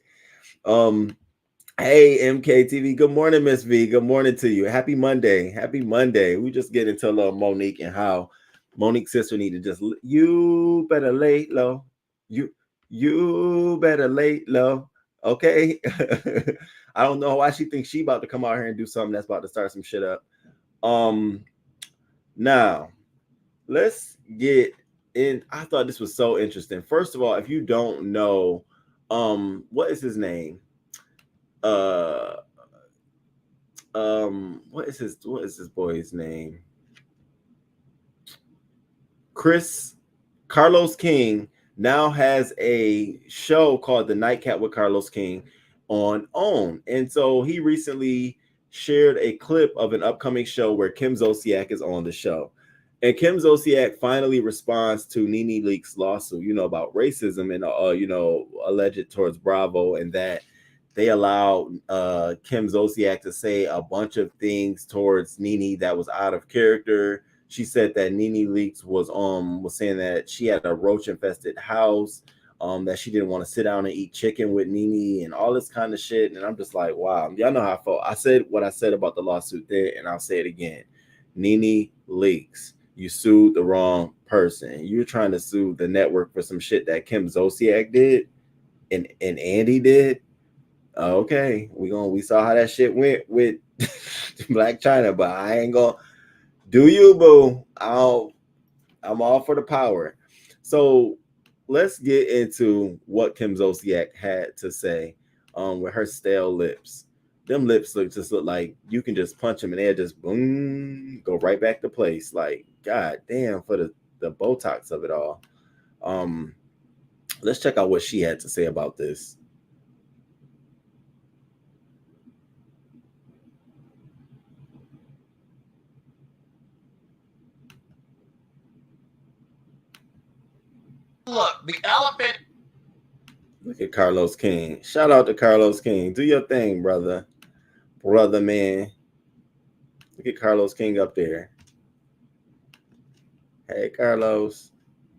Hey, MKTV. Good morning, Miss V. Good morning to you. Happy Monday. Happy Monday. We just get into a little Monique and how Monique's sister need to just, you better lay low. You better lay low. Okay. I don't know why she thinks she about to come out here and do something that's about to start some shit up. Now let's get in. I thought this was so interesting. First of all, if you don't know, what is his name? What is this boy's name? Carlos King now has a show called The Nightcap with Carlos King on OWN. And so he recently shared a clip of an upcoming show where Kim Zolciak is on the show. And Kim Zolciak finally responds to NeNe Leakes' lawsuit, you know, about racism and, alleged towards Bravo, and that they allowed Kim Zolciak to say a bunch of things towards NeNe that was out of character. She said that NeNe Leakes was saying that she had a roach-infested house, that she didn't want to sit down and eat chicken with NeNe and all this kind of shit. And I'm just like, wow, y'all know how I felt. I said what I said about the lawsuit there, and I'll say it again. NeNe Leakes, you sued the wrong person. You're trying to sue the network for some shit that Kim Zolciak did and Andy did. Okay, we saw how that shit went with Blac Chyna, but I ain't gonna do you, boo. I'm all for the power. So let's get into what Kim Zolciak had to say with her stale lips. Them lips look like you can just punch them and they'll just boom, go right back to place. Like, god damn, for the Botox of it all. Um, let's check out what she had to say about this. Look, the elephant. Look at Carlos King. Shout out to Carlos King. Do your thing, brother. Brother, man. Look at Carlos King up there. Hey, Carlos.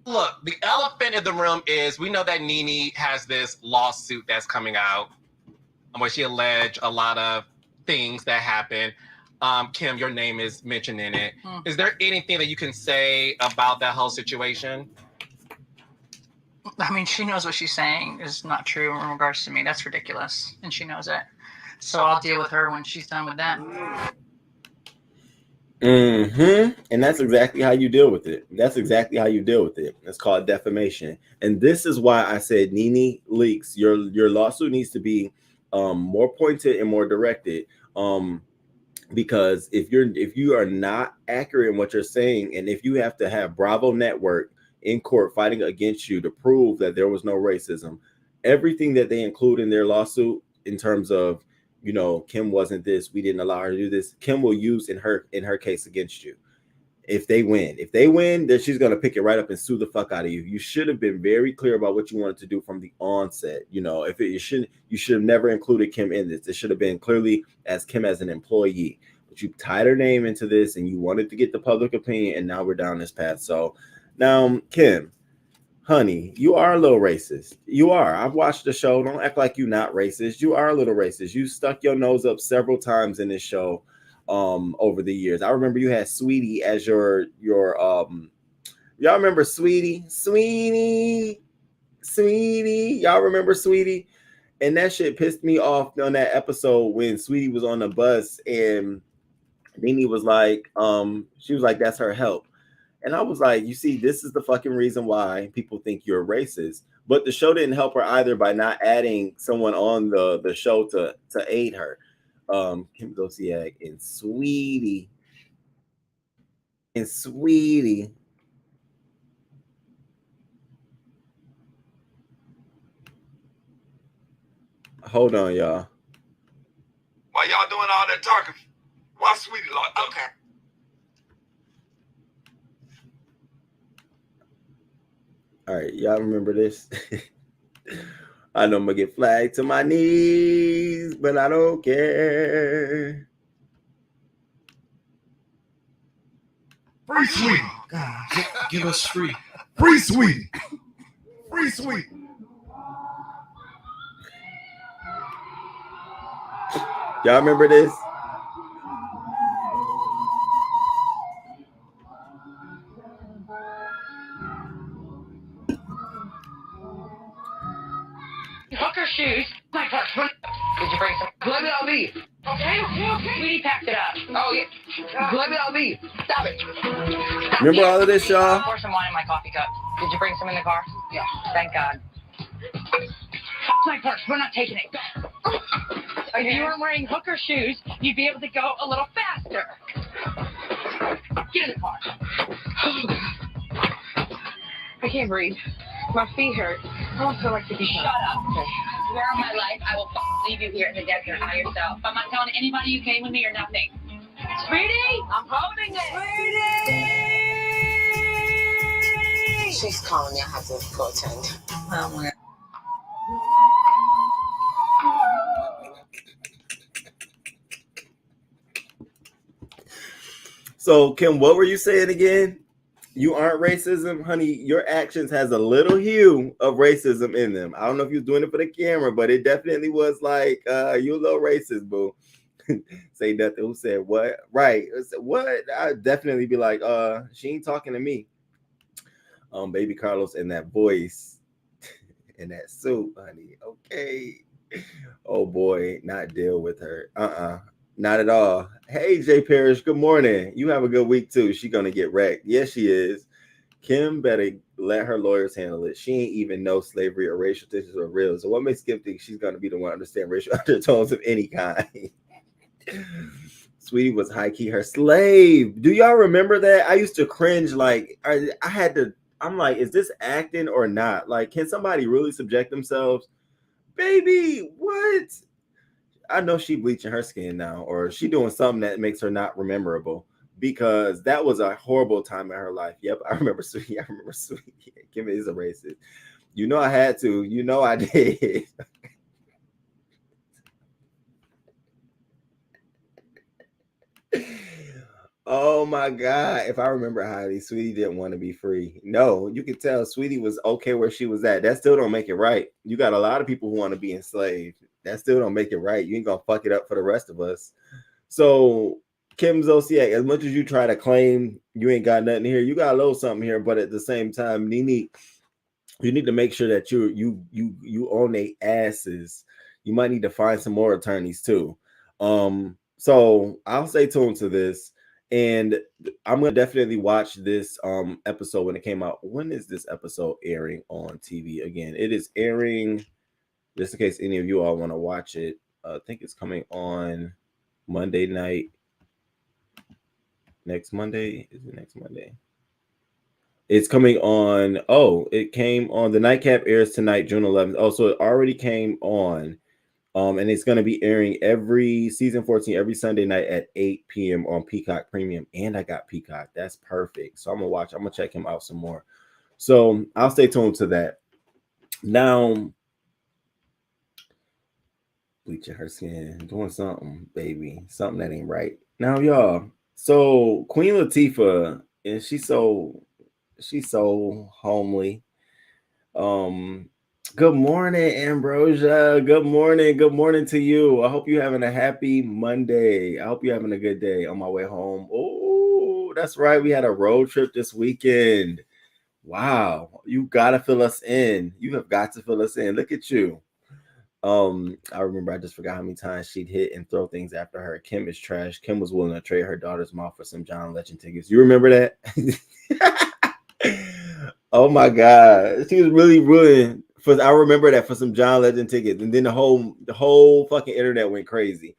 Look, the elephant in the room is we know that NeNe has this lawsuit that's coming out where she alleged a lot of things that happened. Kim, your name is mentioned in it. Is there anything that you can say about that whole situation? I mean, she knows what she's saying is not true in regards to me. That's ridiculous, and she knows it. So I'll deal with her when she's done with that. And that's exactly how you deal with it. That's exactly how you deal with it. It's called defamation. And this is why I said NeNe Leakes, your lawsuit needs to be more pointed and more directed. Because if you are not accurate in what you're saying, and if you have to have Bravo Network in court fighting against you to prove that there was no racism, everything that they include in their lawsuit in terms of, you know, Kim wasn't this, we didn't allow her to do this, Kim will use in her case against you. If they win, then she's gonna pick it right up and sue the fuck out of you. You should have been very clear about what you wanted to do from the onset. You know, you should have never included Kim in this. It should have been clearly as Kim as an employee. But you tied her name into this, and you wanted to get the public opinion, and now we're down this path. So now, Kim, honey, you are a little racist. You are. I've watched the show. Don't act like you're not racist. You are a little racist. You stuck your nose up several times in this show over the years. I remember you had Sweetie as your y'all remember Sweetie? Y'all remember Sweetie? And that shit pissed me off on that episode when Sweetie was on the bus and NeNe was like, she was like, that's her help. And I was like, you see, this is the fucking reason why people think you're racist. But the show didn't help her either by not adding someone on the show to aid her. Kim Zolciak and Sweetie. Hold on, y'all. Why y'all doing all that talking? Why Sweetie locked up? Okay. All right, y'all remember this? I know I'm gonna get flagged to my knees, but I don't care. Free Sweetie. God, give us free. Free Sweetie. Free Sweetie. Y'all remember this? Hooker shoes. My purse. Did you bring some? Blame it on me. Okay. Sweetie packed it up. Oh, yeah. Blame it on me. Stop it. Remember all of this, y'all? Pour some wine in my coffee cup. Did you bring some in the car? Yeah. Thank God. My purse. We're not taking it. If you weren't wearing hooker shoes, you'd be able to go a little faster. Get in the car. I can't breathe. My feet hurt. I don't feel like to be Shut up. Okay. Swear on my life, I will leave you here in the desert by yourself. I'm not telling anybody you came with me or nothing. Sweetie, I'm holding it. Sweetie! She's calling me. I have to go attend. Oh my God. So, Kim, what were you saying again? You aren't racism, honey. Your actions has a little hue of racism in them. I don't know if you're doing it for the camera, but it definitely was like, you a little racist, boo. Say nothing. Who said what? Right. What? I'd definitely be like, she ain't talking to me. Baby Carlos and that voice and that suit, honey. Okay. Oh boy not deal with her. Not at all. Hey, Jay Parrish, good morning. You have a good week too. She gonna get wrecked. Yes, she is. Kim better let her lawyers handle it. She ain't even know slavery or racial tensions are real. So what makes Kim think she's gonna be the one to understand racial undertones of any kind? Sweetie was high key her slave. Do y'all remember that? I used to cringe. Like I had to. I'm like, is this acting or not? Like, can somebody really subject themselves? Baby, what? I know she bleaching her skin now, or she doing something that makes her not rememberable, because that was a horrible time in her life. Yep, I remember Sweetie. I remember Sweetie. Kim is a racist. You know I had to. You know I did. Oh my God. If I remember Heidi, Sweetie didn't want to be free. No, you could tell Sweetie was okay where she was at. That still don't make it right. You got a lot of people who want to be enslaved. That still don't make it right. You ain't gonna fuck it up for the rest of us. So Kim Zolciak, as much as you try to claim you ain't got nothing here, you got a little something here, but at the same time, NeNe, you need to make sure that you own their asses. You might need to find some more attorneys too. So I'll stay tuned to this. And I'm gonna definitely watch this episode when it came out. When is this episode airing on TV again? It is airing, just in case any of you all want to watch it. I think it's coming on Monday night. Next Monday? Is it next Monday? It's coming on. Oh, it came on. The nightcap airs tonight, June 11th. Oh, so it already came on. And it's going to be airing every season 14 every Sunday night at 8 p.m. on Peacock Premium. And I got Peacock. That's perfect. So I'm gonna watch. I'm gonna check him out some more. So I'll stay tuned to that. Now, bleaching her skin, doing something, baby, something that ain't right. Now, y'all. So Queen Latifah, and she's so homely. Good morning, Ambrosia. Good morning to you. I hope you're having a happy Monday. I hope you're having a good day on my way home. Oh, that's right. We had a road trip this weekend. Wow, you gotta fill us in. You have got to fill us in. Look at you. I remember I just forgot how many times she'd hit and throw things after her. Kim is trash. Kim was willing to trade her daughter's mouth for some John Legend tickets. You remember that? Oh my God, she was really ruined. I remember that, for some John Legend tickets, and then the whole fucking internet went crazy.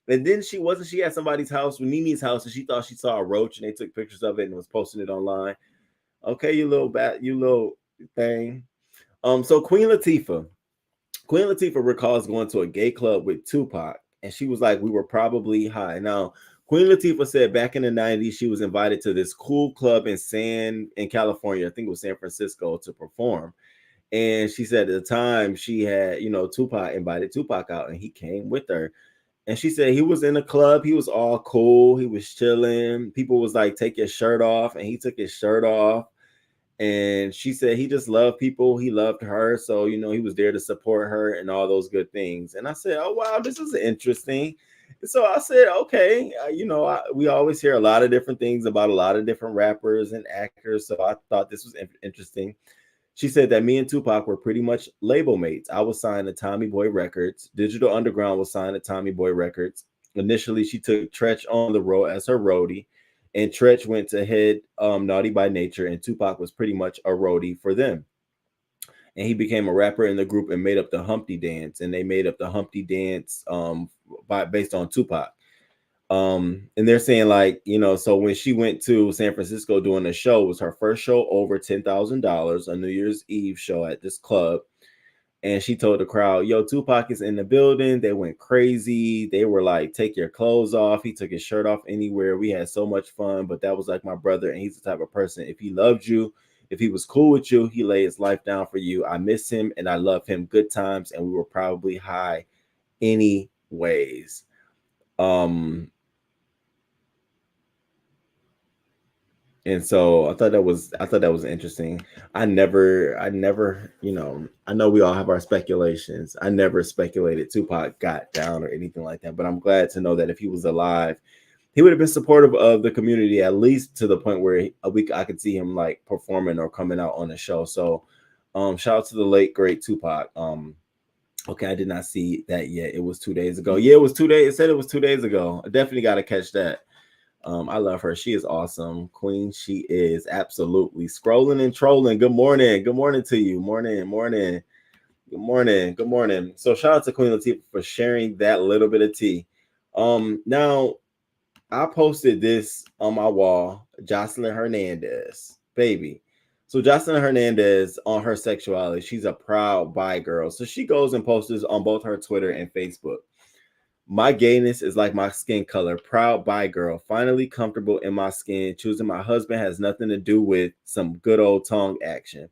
And then she at somebody's house, NeNe's house, and she thought she saw a roach, and they took pictures of it and was posting it online. Okay, you little thing. So Queen Latifah recalls going to a gay club with Tupac, and she was like, we were probably high. Now, Queen Latifah said back in the 90s, she was invited to this cool club in California, I think it was San Francisco, to perform. And she said at the time she had, Tupac invited Tupac out, and he came with her. And she said he was in the club. He was all cool. He was chilling. People was like, take your shirt off. And he took his shirt off. And she said he just loved people. He loved her. So, he was there to support her and all those good things. And I said, oh, wow, this is interesting. So I said, okay, we always hear a lot of different things about a lot of different rappers and actors. So I thought this was interesting. She said that me and Tupac were pretty much label mates. I was signed to Tommy Boy Records. Digital Underground was signed to Tommy Boy Records. Initially, she took Tretch on the road as her roadie, and Tretch went to head Naughty by Nature, and Tupac was pretty much a roadie for them. And he became a rapper in the group and made up the Humpty Dance, and they made up the Humpty Dance based on Tupac. And they're saying, like, so when she went to San Francisco doing the show, it was her first show over $10,000, a New Year's Eve show at this club. And she told the crowd, yo, Tupac is in the building. They went crazy. They were like, take your clothes off. He took his shirt off anywhere. We had so much fun, but that was like my brother. And he's the type of person, if he loved you, if he was cool with you, he lay his life down for you. I miss him and I love him. Good times. And we were probably high anyways. And so I thought that was interesting. I never, I know we all have our speculations. I never speculated Tupac got down or anything like that, but I'm glad to know that if he was alive, he would have been supportive of the community, at least to the point where I could see him like performing or coming out on the show. So shout out to the late great Tupac. Okay, I did not see that yet. It was 2 days ago. Yeah, it was 2 days. It said it was 2 days ago. I definitely got to catch that. I love her. She is awesome. Queen, she is absolutely scrolling and trolling. Good morning. Good morning to you. Morning, morning. Good morning. Good morning. So shout out to Queen Latifah for sharing that little bit of tea. Now I posted this on my wall, Joseline Hernandez, baby. So Joseline Hernandez on her sexuality, she's a proud bi girl. So she goes and posts on both her Twitter and Facebook. My gayness is like my skin color. Proud bi girl. Finally comfortable in my skin. Choosing my husband has nothing to do with some good old tongue action.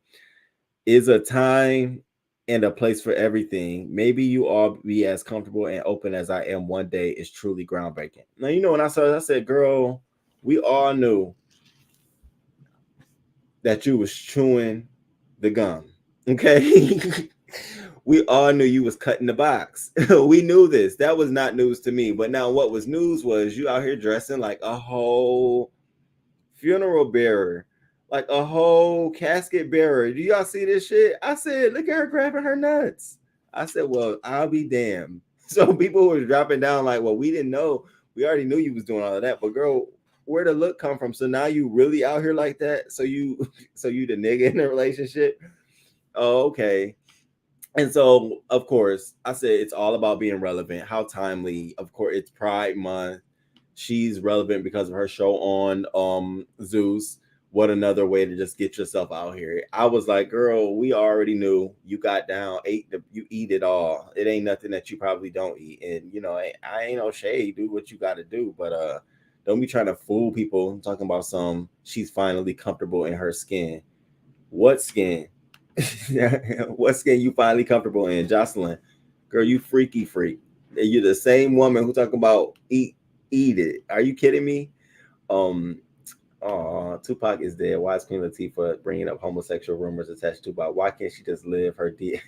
Is a time and a place for everything. Maybe you all be as comfortable and open as I am one day is truly groundbreaking. Now, you know, when I saw it, I said, girl, we all knew that you was chewing the gum. Okay. We all knew you was cutting the box. We knew this. That was not news to me. But now what was news was you out here dressing like a whole funeral bearer, like a whole casket bearer. Do y'all see this shit? I said, look at her grabbing her nuts. I said, well, I'll be damned. So people were dropping down like, well, we didn't know. We already knew you was doing all of that. But girl, where the look come from? So now you really out here like that? So you the nigga in the relationship? Oh, okay. And so, of course, I said it's all about being relevant. How timely. Of course, it's Pride Month. She's relevant because of her show on Zeus. What another way to just get yourself out here. I was like, girl, we already knew you got down, you eat it all. It ain't nothing that you probably don't eat. And you know, I ain't no shade, do what you gotta do. But don't be trying to fool people talking about she's finally comfortable in her skin. What skin? What skin you finally comfortable in? Joseline, girl, you freaky freak. You're the same woman who talking about eat it. Are you kidding me? Tupac is dead. Why is Queen Latifah bringing up homosexual rumors attached to Tupac? Why can't she just live her D?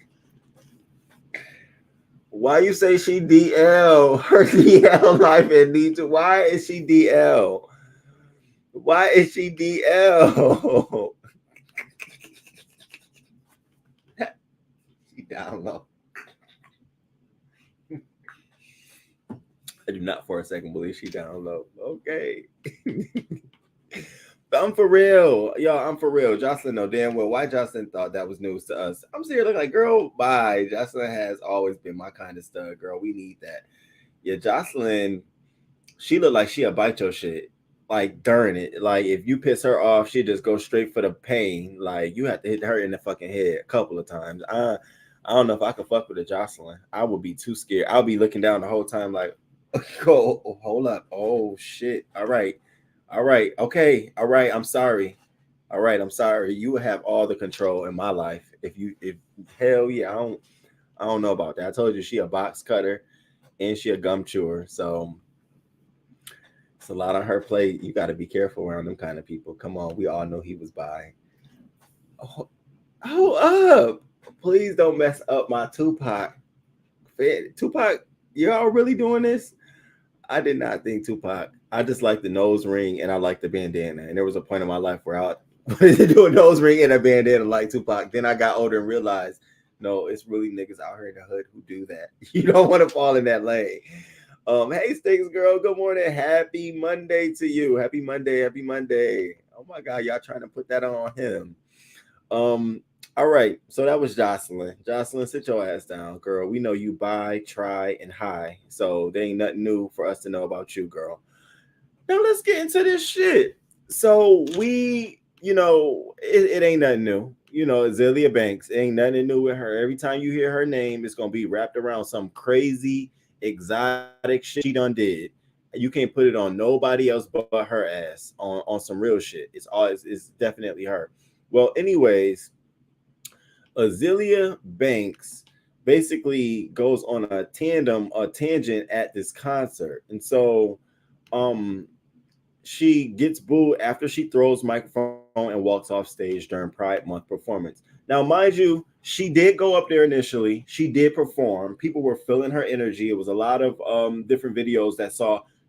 Why you say she DL? Her DL life and need to. Why is she DL? Why is she DL? She down low. I do not for a second believe she down low. Okay. But I'm for real. Y'all, I'm for real. Joseline know damn well why Joseline thought that was news to us. I'm sitting here looking like, girl, bye. Joseline has always been my kind of stud, girl. We need that. Yeah, Joseline, she look like she'll bite your shit. Like during it. Like if you piss her off, she just go straight for the pain. Like you have to hit her in the fucking head a couple of times. I don't know if I could fuck with a Joseline. I would be too scared. I'll be looking down the whole time like, oh, hold up. Oh shit. All right. Okay. All right. I'm sorry. All right. I'm sorry. You would have all the control in my life. If hell yeah, I don't know about that. I told you she a box cutter and she a gum chewer. So it's a lot on her plate. You got to be careful around them kind of people. Come on. We all know he was by. Hold up. Please don't mess up my Tupac. Tupac, y'all really doing this? I did not think Tupac. I just like the nose ring and I like the bandana. And there was a point in my life where I wanted to do a nose ring and a bandana like Tupac. Then I got older and realized, no, it's really niggas out here in the hood who do that. You don't want to fall in that lane. Hey, Sticks girl, good morning. Happy Monday to you. Happy Monday. Happy Monday. Oh my God, y'all trying to put that on him. All right, so that was Joseline. Joseline, sit your ass down, girl. We know you buy, try, and high. So there ain't nothing new for us to know about you, girl. Now let's get into this shit. So it ain't nothing new. You know, Azealia Banks, it ain't nothing new with her. Every time you hear her name, it's gonna be wrapped around some crazy, exotic shit she done did. You can't put it on nobody else but her ass on some real shit. It's definitely her. Well, anyways, Azealia Banks basically goes on a tangent at this concert. And so she gets booed after she throws microphone and walks off stage during Pride Month performance. Now, mind you, she did go up there initially. She did perform. People were feeling her energy. It was a lot of different videos that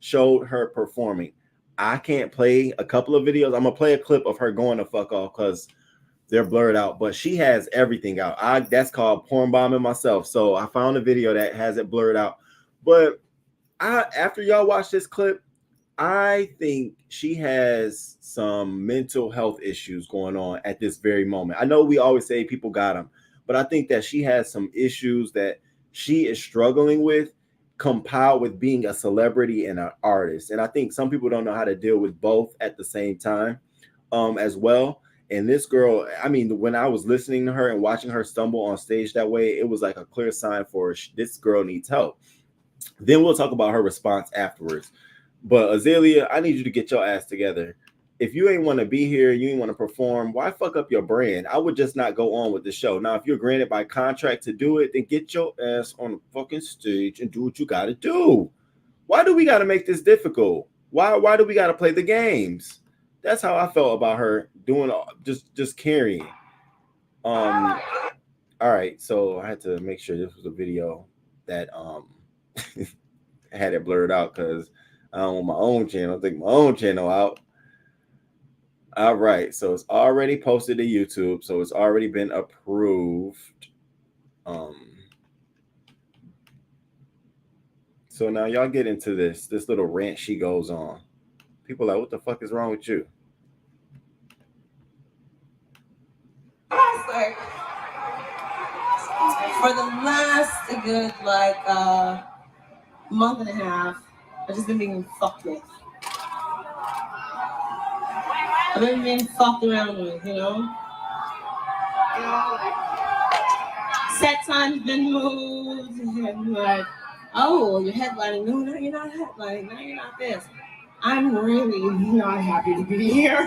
showed her performing. I can't play a couple of videos. I'm gonna play a clip of her going to fuck off because they're blurred out, but she has everything out. That's called porn bombing myself. So I found a video that has it blurred out. But after y'all watch this clip, I think she has some mental health issues going on at this very moment. I know we always say people got them, but I think that she has some issues that she is struggling with, compiled with being a celebrity and an artist. And I think some people don't know how to deal with both at the same time, as well. And this girl, I mean, when I was listening to her and watching her stumble on stage that way, it was like a clear sign for this girl needs help. Then we'll talk about her response afterwards. But Azealia, I need you to get your ass together. If you ain't want to be here, you ain't want to perform, why fuck up your brand? I would just not go on with the show. Now, if you're granted by contract to do it, then get your ass on the fucking stage and do what you got to do. Why do we got to make this difficult? Why do we got to play the games? That's how I felt about her doing just carrying. All right, so I had to make sure this was a video that had it blurred out because I don't want my own channel. Take my own channel out. All right, so it's already posted to YouTube, so it's already been approved. So now y'all get into this little rant she goes on. People are like, what the fuck is wrong with you? For the last good month and a half, I've just been being fucked with. I've been being fucked around with, you know? Set time's been moved, and like, oh, you're headlining. No, you're not headlining. No, you're not this. I'm really not happy to be here.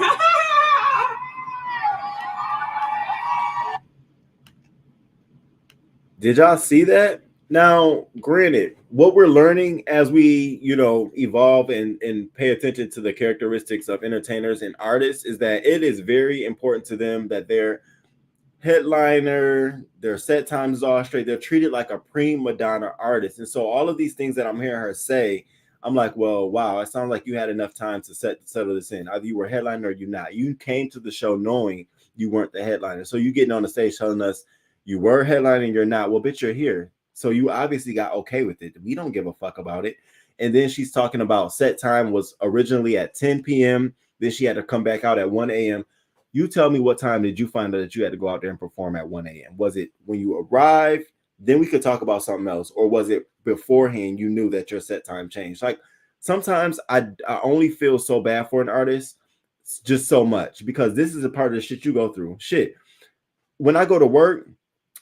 Did y'all see that? Now, granted, what we're learning as we, evolve and pay attention to the characteristics of entertainers and artists is that it is very important to them that their headliner, their set times all straight. They're treated like a prima donna artist. And so all of these things that I'm hearing her say, I'm like, well, wow, it sounds like you had enough time to settle this in. Either you were a headliner or you not. You came to the show knowing you weren't the headliner. So you getting on the stage telling us you were headlining, you're not. Well, bitch, you're here. So you obviously got okay with it. We don't give a fuck about it. And then she's talking about set time was originally at 10 p.m. Then she had to come back out at 1 a.m. You tell me, what time did you find out that you had to go out there and perform at 1 a.m.? Was it when you arrived? Then we could talk about something else. Or was it beforehand you knew that your set time changed? Like, sometimes I only feel so bad for an artist, just so much, because this is a part of the shit you go through. Shit. When I go to work,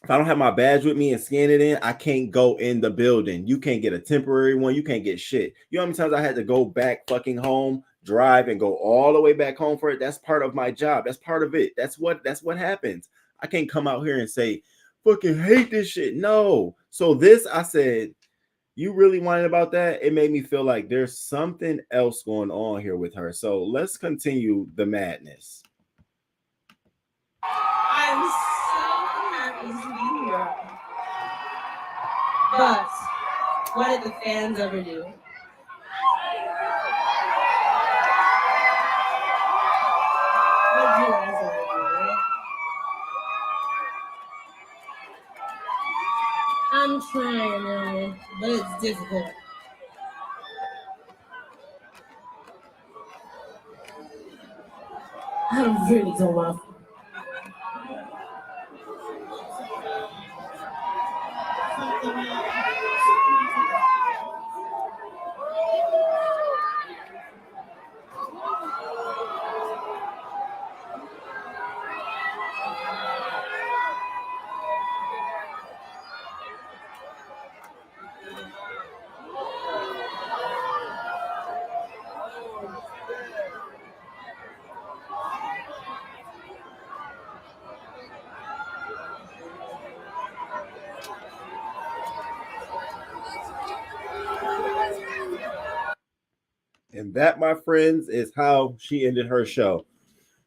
if I don't have my badge with me and scan it in, I can't go in the building. You can't get a temporary one. You can't get shit. You know how many times I had to go back fucking home, drive and go all the way back home for it? That's part of my job. That's part of it. That's what happens. I can't come out here and say, fucking hate this shit. No. So this, I said, you really whining about that? It made me feel like there's something else going on here with her. So let's continue the madness. I'm so happy to be here. But what did the fans ever do? What did you guys ever do, right? I'm trying, but it's difficult. I really don't want to. And that, my friends, is how she ended her show.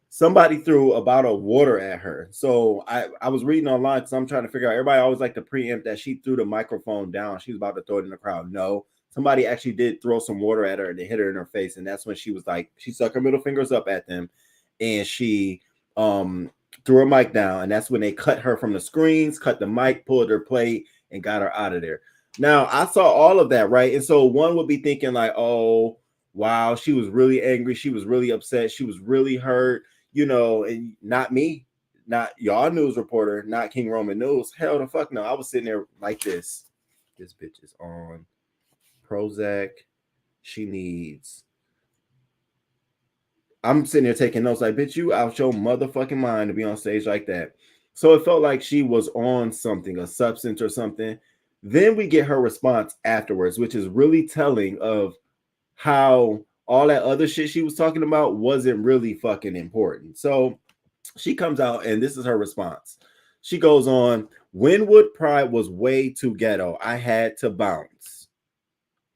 Somebody threw a bottle of water at her. So I was reading online because I'm trying to figure out, everybody always like to preempt that she threw the microphone down. She was about to throw it in the crowd. No, somebody actually did throw some water at her and they hit her in her face. And that's when she was like, she stuck her middle fingers up at them and she threw her mic down, and that's when they cut her from the screens, cut the mic, pulled her plate, and got her out of there. Now, I saw all of that, right? And so one would be thinking like, oh, wow, she was really angry. She was really upset. She was really hurt, you know, and not me, not y'all news reporter, not King Roman News. Hell the fuck no. I was sitting there like this. This bitch is on Prozac. She needs. I'm sitting there taking notes like, bitch, you out your motherfucking mind to be on stage like that. So it felt like she was on something, a substance or something. Then we get her response afterwards, which is really telling of how all that other shit she was talking about wasn't really fucking important. So she comes out and this is her response. She goes on, Wynwood Pride was way too ghetto. I had to bounce.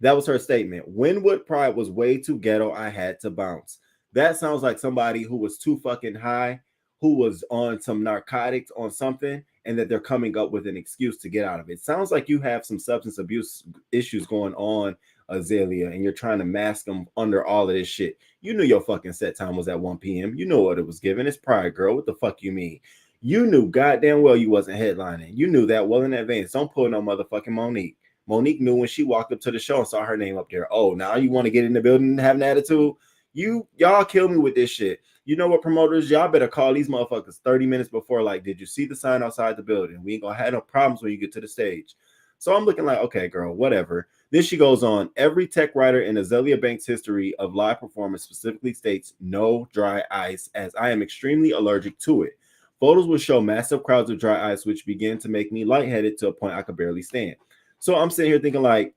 That was her statement. Wynwood Pride was way too ghetto. I had to bounce. That sounds like somebody who was too fucking high, who was on some narcotics, on something, and that they're coming up with an excuse to get out of it. Sounds like you have some substance abuse issues going on, Azealia, and you're trying to mask them under all of this shit. You knew your fucking set time was at 1 p.m. You know what it was given. It's Pride, girl. What the fuck you mean? You knew goddamn well you wasn't headlining. You knew that well in advance. Don't pull no motherfucking Monique. Monique knew when she walked up to the show and saw her name up there. Oh, now you want to get in the building and have an attitude? Y'all kill me with this shit. You know what, promoters? Y'all better call these motherfuckers 30 minutes before. Like, did you see the sign outside the building? We ain't gonna have no problems when you get to the stage. So I'm looking like, okay, girl, whatever. Then she goes on. Every tech writer in Azealia Banks' history of live performance specifically states no dry ice, as I am extremely allergic to it. Photos will show massive crowds of dry ice, which began to make me lightheaded to a point I could barely stand. So I'm sitting here thinking like,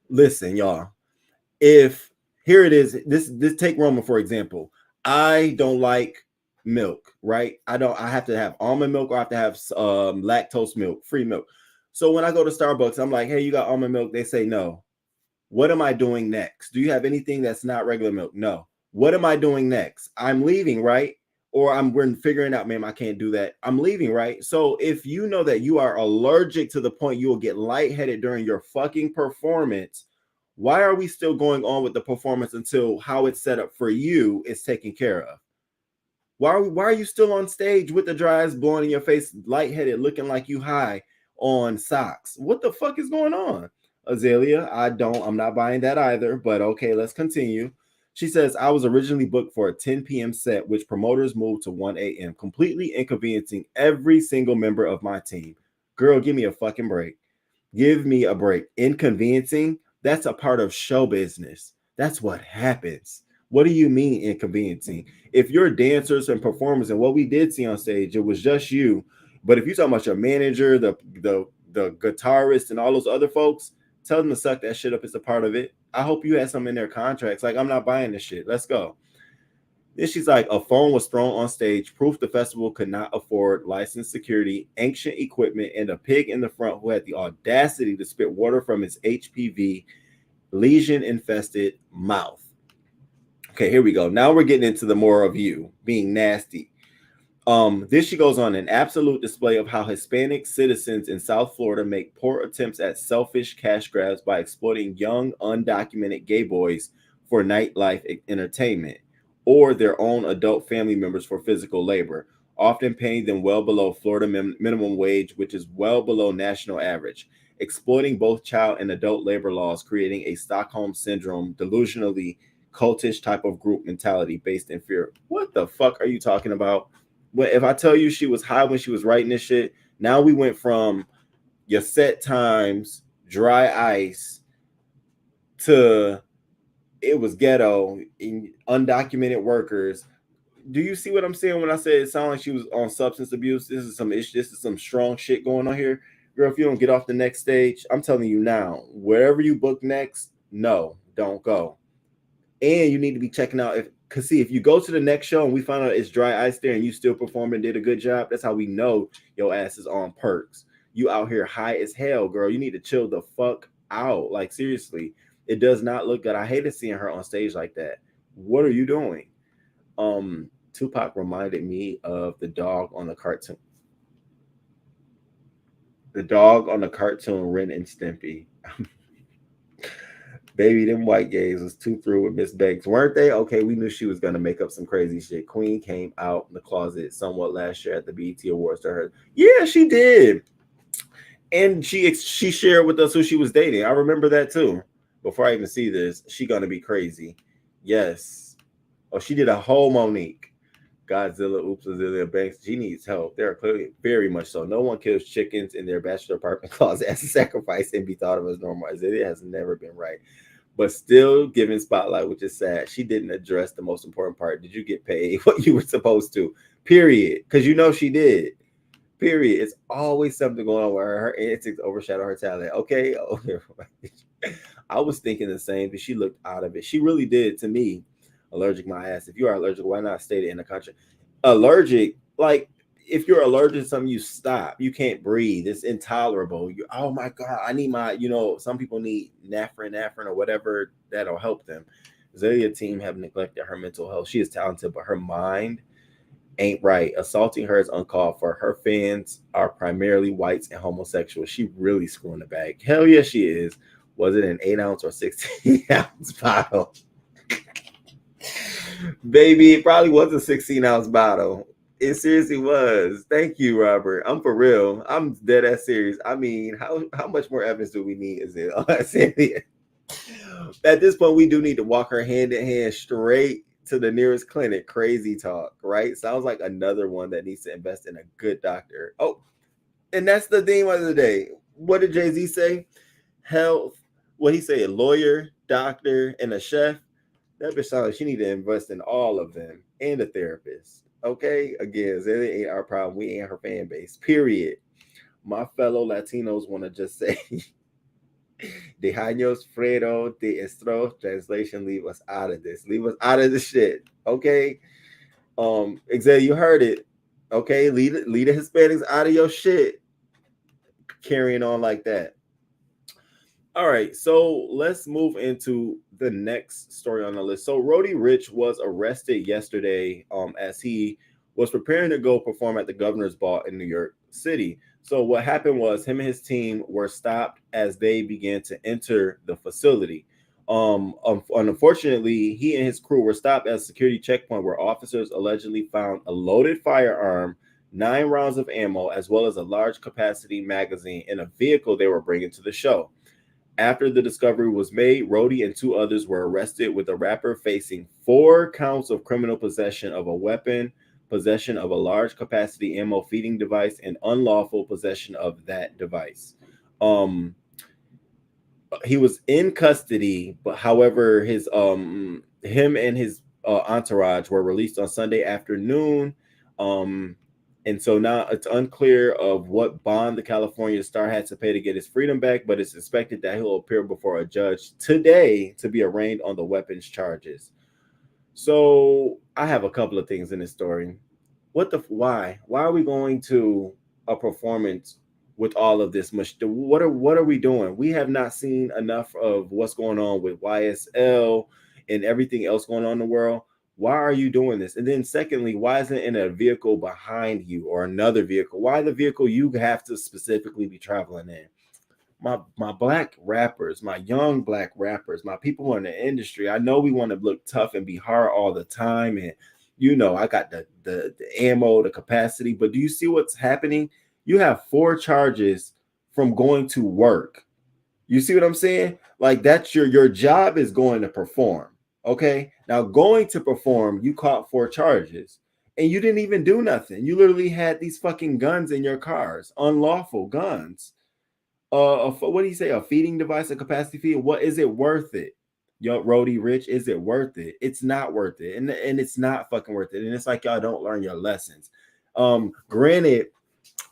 listen, y'all, if here it is, this take Roman, for example. I don't like milk, right? I have to have almond milk or I have to have lactose milk, free milk. So when I go to Starbucks, I'm like, hey, you got almond milk? They say no. What am I doing next? Do you have anything that's not regular milk? No. What am I doing next? I'm leaving, right? Or we're figuring out, ma'am, I can't do that. I'm leaving, right? So if you know that you are allergic to the point you will get lightheaded during your fucking performance, why are we still going on with the performance until how it's set up for you is taken care of? Why are you still on stage with the dry eyes blowing in your face, lightheaded, looking like you high on socks? What the fuck is going on? Azealia, I'm not buying that either, but okay, let's continue. She says, I was originally booked for a 10 p.m. set, which promoters moved to 1 a.m., completely inconveniencing every single member of my team. Girl, give me a fucking break. Give me a break. Inconveniencing? That's a part of show business. That's what happens. What do you mean inconveniencing? If you're dancers and performers, and what we did see on stage, it was just you. But if you're talking about your manager, the guitarist, and all those other folks, tell them to suck that shit up. It's a part of it. I hope you had something in their contracts. Like, I'm not buying this shit. Let's go. Then she's like, a phone was thrown on stage, proof the festival could not afford licensed security, ancient equipment, and a pig in the front who had the audacity to spit water from his HPV lesion-infested mouth. Okay, here we go. Now we're getting into the more of you being nasty. This she goes on, an absolute display of how Hispanic citizens in South Florida make poor attempts at selfish cash grabs by exploiting young, undocumented gay boys for nightlife entertainment, or their own adult family members for physical labor, often paying them well below Florida minimum wage, which is well below national average, exploiting both child and adult labor laws, creating a Stockholm Syndrome, delusionally cultish type of group mentality based in fear. What the fuck are you talking about? If I tell you she was high when she was writing this shit, now we went from your set times, dry ice, to it was ghetto, undocumented workers. Do you see what I'm saying when I say it sounded like she was on substance abuse? This is some issue. This is some strong shit going on here. Girl, if you don't get off the next stage, I'm telling you now, wherever you book next, no, don't go. And you need to be checking out because if you go to the next show and we find out it's dry ice there and you still perform and did a good job, that's how we know your ass is on perks. You out here high as hell, girl. You need to chill the fuck out. Like, seriously, it does not look good. I hated seeing her on stage like that. What are you doing? Tupac reminded me of the dog on the cartoon. The dog on the cartoon, Ren and Stimpy. Baby, them white gays was too through with Miss Banks, weren't they? Okay, we knew she was gonna make up some crazy shit. Queen came out in the closet somewhat last year at the BET Awards to her. Yeah, she did. And she shared with us who she was dating. I remember that too. Before I even see this, she gonna be crazy. Yes. Oh, she did a whole Monique. Godzilla, oops, Azealia Banks. She needs help. They are clearly very much so. No one kills chickens in their bachelor apartment closet as a sacrifice and be thought of as normal. Azealia has never been right. But still giving spotlight, which is sad. She didn't address the most important part. Did you get paid what you were supposed to? Period. Because you know she did. Period. It's always something going on where her antics overshadow her talent. Okay. I was thinking the same, but she looked out of it. She really did to me. Allergic, my ass. If you are allergic, why not state it in the country? Allergic, like if you're allergic to something, you stop. You can't breathe. It's intolerable. You, oh my God, I need my, some people need Nafrin or whatever that'll help them. Azealia team have neglected her mental health. She is talented, but her mind ain't right. Assaulting her is uncalled for. Her fans are primarily whites and homosexuals. She really screwing the bag. Hell yeah, she is. Was it an 8-ounce or 16-ounce bottle? Baby, it probably was a 16-ounce bottle. It seriously was. Thank you, Robert. I'm for real. I'm dead ass serious. I mean, how much more evidence do we need? Is it? At this point, we do need to walk her hand in hand straight to the nearest clinic. Crazy talk, right? Sounds like another one that needs to invest in a good doctor. Oh, and that's the theme of the day. What did Jay-Z say? Health. What he say? A lawyer, doctor, and a chef. That bitch sounds like she need to invest in all of them and a therapist. Okay? Again, that ain't our problem. We ain't her fan base. Period. My fellow Latinos want to just say, de años Fredo de Estro, translation, leave us out of this. Leave us out of the shit. Okay? Xavier, you heard it. Okay? Lead the Hispanics out of your shit. Carrying on like that. All right, so let's move into the next story on the list. So Roddy Ricch was arrested yesterday as he was preparing to go perform at the Governor's Ball in New York City. So what happened was him and his team were stopped as they began to enter the facility. Unfortunately, he and his crew were stopped at a security checkpoint where officers allegedly found a loaded firearm, 9 rounds of ammo, as well as a large capacity magazine in a vehicle they were bringing to the show. After the discovery was made, Roddy and 2 others were arrested, with the rapper facing 4 counts of criminal possession of a weapon, possession of a large capacity ammo feeding device, and unlawful possession of that device. He was in custody, but however, him and his entourage were released on Sunday afternoon. And so now it's unclear of what bond the California star had to pay to get his freedom back, but it's expected that he'll appear before a judge today to be arraigned on the weapons charges. So I have a couple of things in this story. Why are we going to a performance with all of this much? What are we doing? We have not seen enough of what's going on with YSL and everything else going on in the world. Why are you doing this? And then secondly, why isn't it in a vehicle behind you or another vehicle? Why the vehicle you have to specifically be traveling in? My black rappers, my young black rappers, my people in the industry, I know we want to look tough and be hard all the time. And, I got the ammo, the capacity, but do you see what's happening? You have 4 charges from going to work. You see what I'm saying? Like that's your job is going to perform. Okay, now going to perform, you caught 4 charges and you didn't even do nothing. You literally had these fucking guns in your cars, unlawful guns. What do you say? A feeding device, a capacity feed. What is it worth it? Yo, Roddy Ricch, is it worth it? It's not worth it, and it's not fucking worth it. And it's like y'all don't learn your lessons. Granted,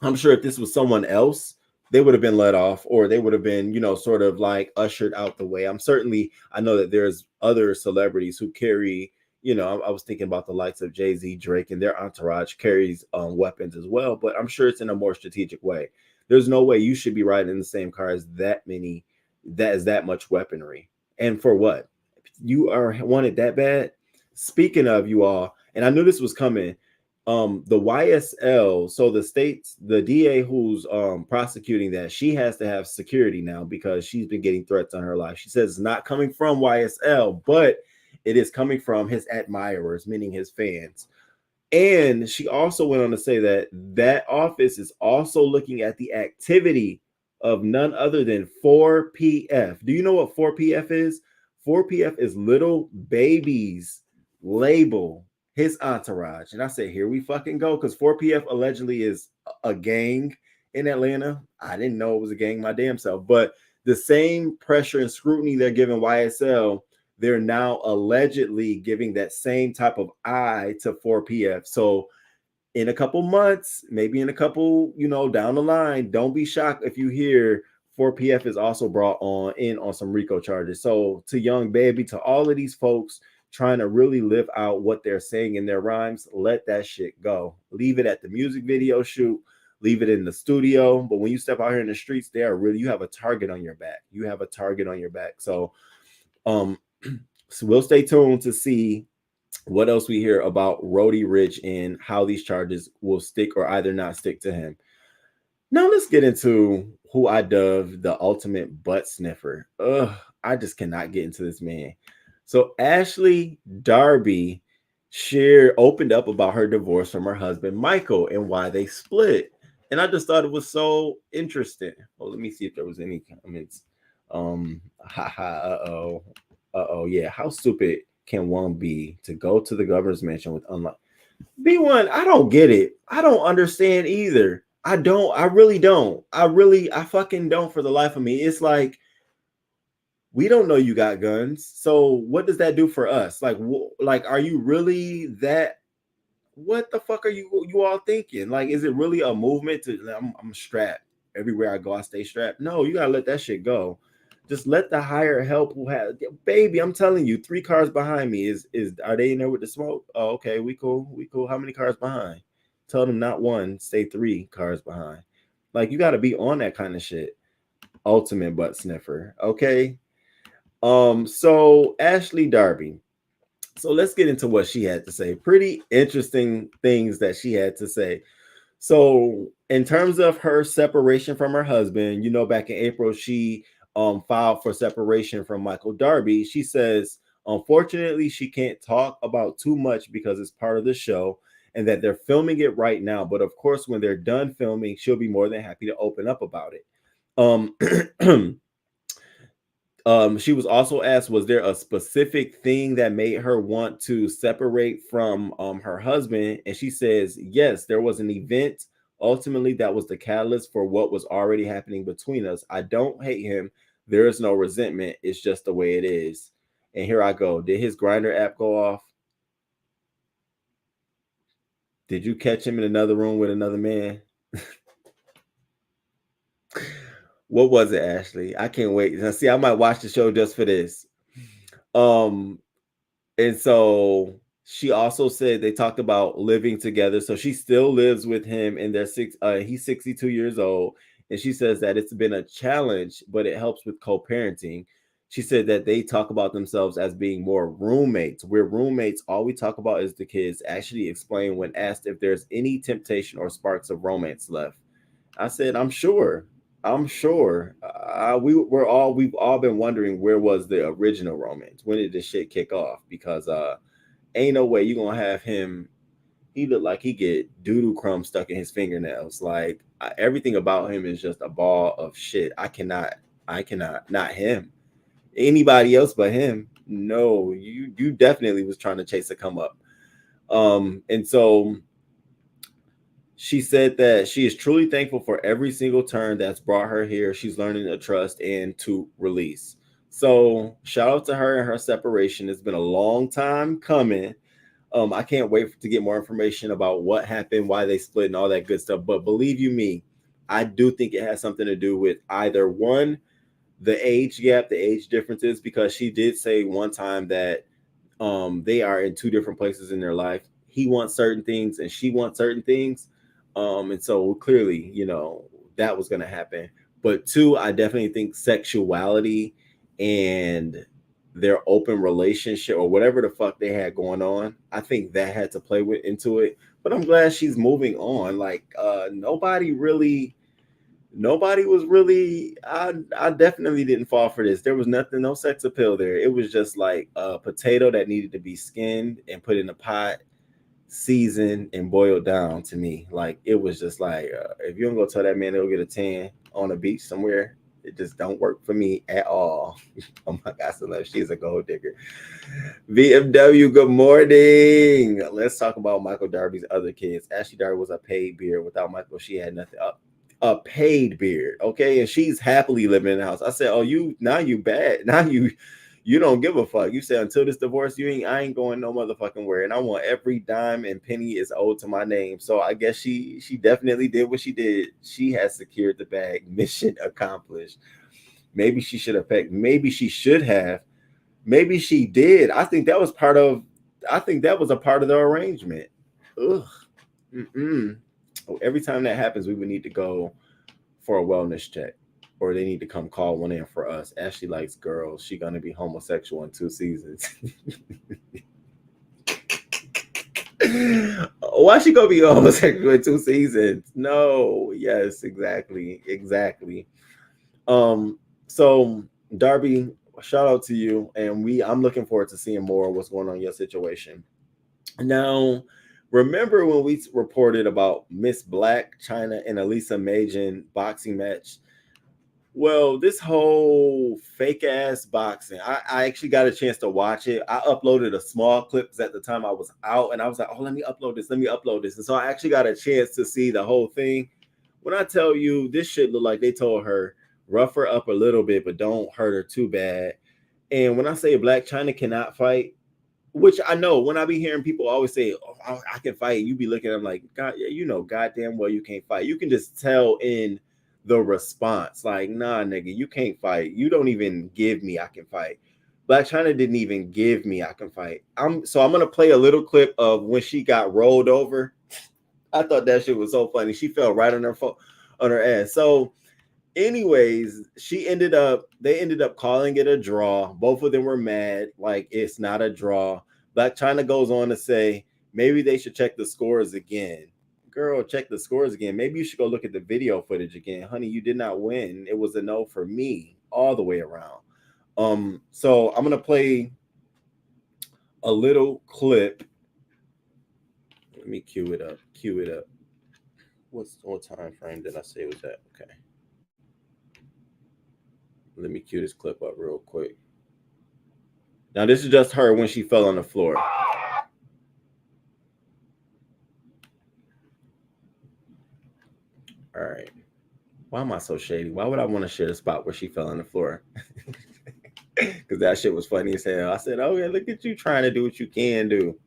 I'm sure if this was someone else, they would have been let off, or they would have been, sort of like ushered out the way. I know that there's other celebrities who carry, I was thinking about the likes of Jay-Z, Drake, and their entourage carries weapons as well, but I'm sure it's in a more strategic way. There's no way you should be riding in the same car as that is that much weaponry. And for what? You are wanted that bad? Speaking of you all, and I knew this was coming, The YSL, so the DA who's prosecuting that, she has to have security now because she's been getting threats on her life. She says it's not coming from YSL, but it is coming from his admirers, meaning his fans. And she also went on to say that that office is also looking at the activity of none other than 4PF. Do you know what 4PF is? 4PF is Little Baby's label, his entourage. And I said, here we fucking go, because 4PF allegedly is a gang in Atlanta. I didn't know it was a gang my damn self, but the same pressure and scrutiny they're giving YSL, they're now allegedly giving that same type of eye to 4PF. So in a couple months, maybe in a couple, down the line, don't be shocked if you hear 4PF is also brought on some RICO charges. So to Young Baby, to all of these folks trying to really live out what they're saying in their rhymes, let that shit go. Leave it at the music video shoot, leave it in the studio. But when you step out here in the streets, you have a target on your back. You have a target on your back. So so we'll stay tuned to see what else we hear about Roddy Ricch and how these charges will stick or either not stick to him. Now let's get into who I dubbed the ultimate butt sniffer. I just cannot get into this man. So Ashley Darby opened up about her divorce from her husband Michael and why they split. And I just thought it was so interesting. Well, let me see if there was any comments. Yeah, how stupid can one be to go to the governor's mansion with unlocked? B1, I don't get it. I don't understand either. I really don't. I fucking don't for the life of me. It's like, we don't know you got guns. So what does that do for us? Like, are you really that? What the fuck are you all thinking? Like, is it really a movement to, I'm strapped. Everywhere I go, I stay strapped. No, you gotta let that shit go. Just let the higher help who have, baby, I'm telling you, 3 cars behind me are they in there with the smoke? Oh, okay, we cool. How many cars behind? Tell them not 1, stay 3 cars behind. Like, you got to be on that kind of shit. Ultimate butt sniffer. Okay. So Ashley Darby. So let's get into what she had to say. Pretty interesting things that she had to say. So in terms of her separation from her husband, back in April, she filed for separation from Michael Darby. She says, unfortunately, she can't talk about too much because it's part of the show and that they're filming it right now. But of course, when they're done filming, she'll be more than happy to open up about it. She was also asked, was there a specific thing that made her want to separate from her husband? And she says, yes, there was an event. Ultimately, that was the catalyst for what was already happening between us. I don't hate him. There is no resentment. It's just the way it is. And here I go. Did his Grindr app go off? Did you catch him in another room with another man? What was it, Ashley? I can't wait. Now, see, I might watch the show just for this. And so she also said they talked about living together. So she still lives with him, and he's 62 years old. And she says that it's been a challenge, but it helps with co-parenting. She said that they talk about themselves as being more roommates. We're roommates. All we talk about is the kids. Ashley explained when asked if there's any temptation or sparks of romance left. I said, I'm sure. We've all been wondering, where was the original romance? When did this shit kick off? Because ain't no way you're gonna have him. He looked like he get doo-doo crumbs stuck in his fingernails. Like, everything about him is just a ball of shit. I cannot, not him. Anybody else but him. No, you definitely was trying to chase a come up. And so she said that she is truly thankful for every single turn that's brought her here. She's learning to trust and to release. So shout out to her and her separation. It's been a long time coming. I can't wait to get more information about what happened, why they split, and all that good stuff. But believe you me, I do think it has something to do with either one, the age gap, the age differences, because she did say one time that they are in 2 different places in their life. He wants certain things and she wants certain things. And so clearly, that was going to happen. But 2, I definitely think sexuality and their open relationship or whatever the fuck they had going on, I think that had to play into it. but I'm glad she's moving on. Like nobody was really I definitely didn't fall for this. There was nothing, no sex appeal there. It was just like a potato that needed to be skinned and put in a pot, seasoned and boiled down. To me, like it was just like if you don't go tell that man he'll get a tan on a beach somewhere, it just don't work for me at all. Oh my God, Celeste, she's a gold digger. VMW, good morning. Let's talk about Michael Darby's other kids. Ashley Darby was a paid beard. Without Michael, she had nothing. A paid beard, okay, and she's happily living in the house. I said, "Oh, you bad. Now you don't give a fuck." You said until this divorce, I ain't going no motherfucking where, and I want every dime and penny is owed to my name. So I guess she definitely did what she did. She has secured the bag. Mission accomplished. Maybe she should have packed. Maybe she should have. Maybe she did. I think that was a part of the arrangement. Ugh. Every time that happens, we would need to go for a wellness check, or they need to come call one in for us. Ashley likes girls. She gonna be homosexual in 2 seasons. Why she gonna be homosexual in 2 seasons? No. Yes, exactly. So Darby, shout out to you, and I'm looking forward to seeing more of what's going on in your situation. Now, remember when we reported about Miss Blac Chyna and Elisa Majin boxing match? Well, this whole fake ass boxing, I actually got a chance to watch it. I uploaded a small clip because at the time I was out, and I was like, oh, let me upload this. And so I actually got a chance to see the whole thing. When I tell you, this shit looked like they told her, rough her up a little bit, but don't hurt her too bad. And when I say Blac Chyna cannot fight, which I know when I be hearing people always say, oh, I can fight, you be looking at them like, God, you know, goddamn well you can't fight. You can just tell in the response, like, nah, nigga, you can't fight. You don't even give me I can fight. Blac Chyna didn't even give me I can fight. So I'm gonna play a little clip of when she got rolled over. I thought that shit was so funny. She fell right on her ass. So anyways, they ended up calling it a draw. Both of them were mad, like it's not a draw. Blac Chyna goes on to say, maybe they should check the scores again. Girl, check the scores again. Maybe you should go look at the video footage again. Honey, you did not win. It was a no for me all the way around. So I'm gonna play a little clip. Let me cue it up. What time frame did I say it was at? Okay. Let me cue this clip up real quick. Now, this is just her when she fell on the floor. All right. Why am I so shady? Why would I want to share the spot where she fell on the floor? Because that shit was funny as hell. I said, oh, yeah, look at you trying to do what you can do.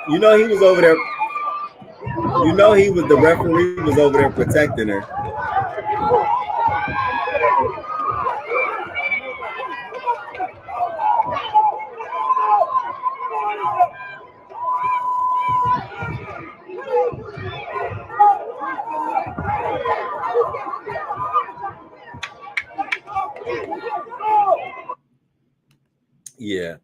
You know he was over there. You know the referee was over there protecting her. Yeah.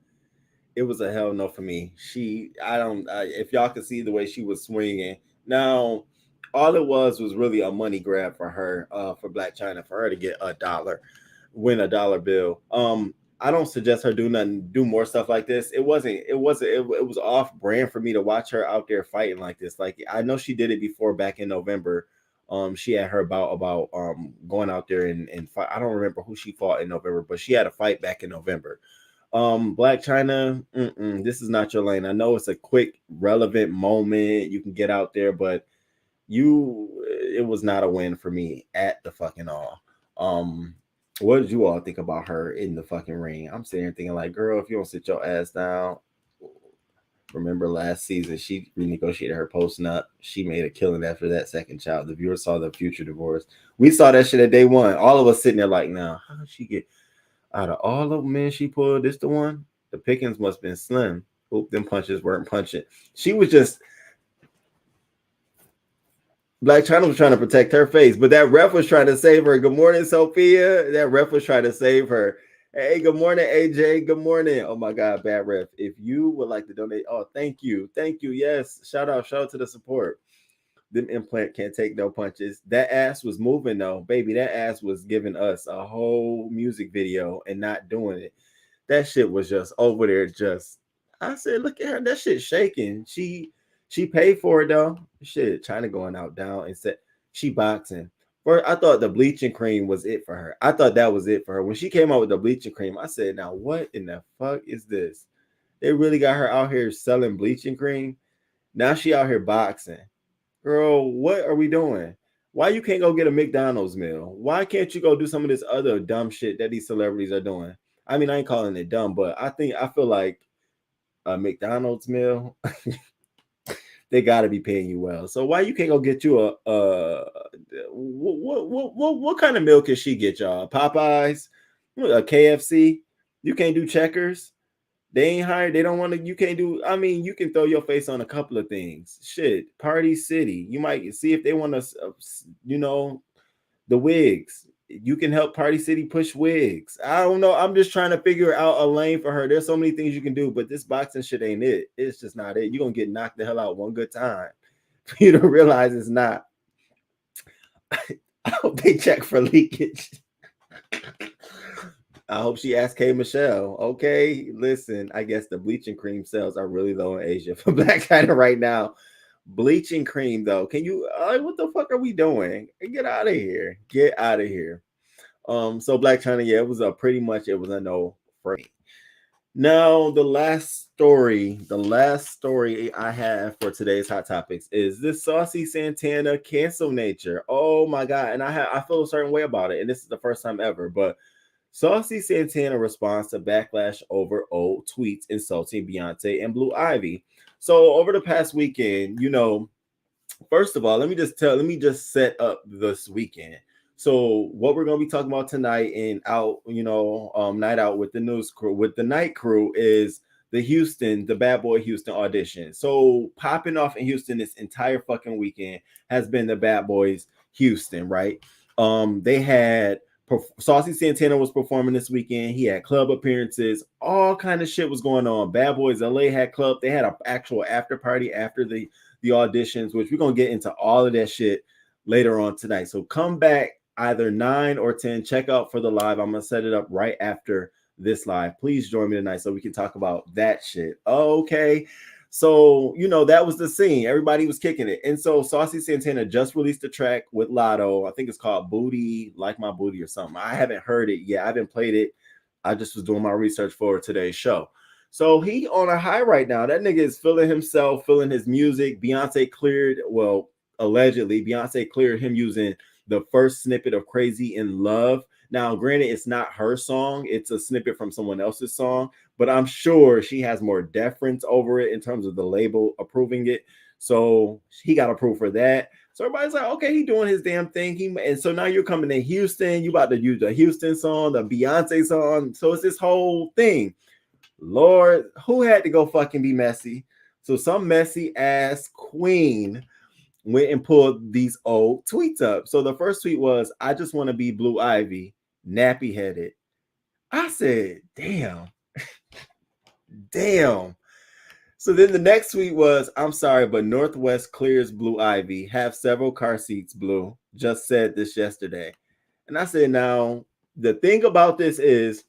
It was a hell no for me. If y'all could see the way she was swinging. Now, all it was really a money grab for her, for Blac Chyna, for her to get win a dollar bill. I don't suggest her do more stuff like this. It was off brand for me to watch her out there fighting like this. Like, I know she did it before back in November. She had her about going out there and fight. I don't remember who she fought in November, but she had a fight back in November. Blac Chyna, this is not your lane. I know it's a quick, relevant moment you can get out there, but it was not a win for me at the fucking all. What did you all think about her in the fucking ring? I'm sitting here thinking like, girl, if you don't sit your ass down. Remember last season, she renegotiated her post-nut. She made a killing after that second child. The viewers saw the future divorce. We saw that shit at day one. All of us sitting there like, now, how did she get out of all of them, man? She pulled this the one? The pickings must have been slim. Oop, them punches weren't punching. She was just Blac Chyna was trying to protect her face, but that ref was trying to save her. Good morning, Sophia. That ref was trying to save her. Hey, good morning, AJ. Good morning. Oh my God, bad ref. If you would like to donate, thank you. Thank you. Yes. Shout out to the support. Them implant can't take no punches. That ass was moving though, baby. That ass was giving us a whole music video and not doing it. That shit was just over there. I said, look at her. That shit shaking. She paid for it though. Shit, Chyna going out down and said she boxing. I thought the bleaching cream was it for her. I thought that was it for her. When she came out with the bleaching cream, I said, now what in the fuck is this? They really got her out here selling bleaching cream. Now she out here boxing. Girl, what are we doing? Why you can't go get a McDonald's meal? Why can't you go do some of this other dumb shit that these celebrities are doing? I mean, I ain't calling it dumb, but I feel like a McDonald's meal, they got to be paying you well. So why you can't go get you what kind of meal can she get y'all? Popeyes, a KFC? You can't do Checkers. They ain't hired. They don't want to. You can't do. I mean, you can throw your face on a couple of things. Shit, Party City. You might see if they want to, the wigs. You can help Party City push wigs. I don't know. I'm just trying to figure out a lane for her. There's so many things you can do, but this boxing shit ain't it. It's just not it. You're going to get knocked the hell out one good time for you to realize it's not. I hope they check for leakage. I hope she asked K. Michelle. Okay, listen, I guess the bleaching cream sales are really low in Asia for Blac Chyna right now. Bleaching cream, though. Can you, what the fuck are we doing? Get out of here. Get out of here. So Blac Chyna, yeah, it was a no for me. Now, the last story I have for today's Hot Topics is this Saucy Santana cancel nature. Oh my God. And I feel a certain way about it. And this is the first time ever, but Saucy Santana responds to backlash over old tweets insulting Beyonce and Blue Ivy. So over the past weekend, first of all, let me just set up this weekend. So what we're gonna be talking about tonight and out, night out with the news crew, with the night crew is the Bad Boy Houston audition. So popping off in Houston this entire fucking weekend has been the Bad Boys Houston, right? They had Saucy Santana was performing this weekend. He had club appearances. All kind of shit was going on. Bad Boys LA had club. They had an actual after party after the auditions, which we're gonna get into all of that shit later on tonight. So come back either 9 or 10. Check out for the live. I'm gonna set it up right after this live. Please join me tonight so we can talk about that shit. Okay. So, that was the scene. Everybody was kicking it. And so Saucy Santana just released a track with Lotto. I think it's called Booty, Like My Booty or something. I haven't heard it yet. I haven't played it. I just was doing my research for today's show. So he on a high right now. That nigga is feeling himself, feeling his music. Allegedly, Beyonce cleared him using the first snippet of Crazy in Love. Now, granted, it's not her song. It's a snippet from someone else's song, but I'm sure she has more deference over it in terms of the label approving it. So he got approved for that. So everybody's like, okay, he doing his damn thing. And so now you're coming to Houston. You about to use the Houston song, the Beyonce song. So it's this whole thing. Lord, who had to go fucking be messy? So some messy ass queen went and pulled these old tweets up. So the first tweet was, I just want to be Blue Ivy, nappy headed. I said, damn. Damn. So then the next tweet was, I'm sorry, but Northwest clears Blue Ivy. Have several car seats, Blue. Just said this yesterday. And I said, now, the thing about this is,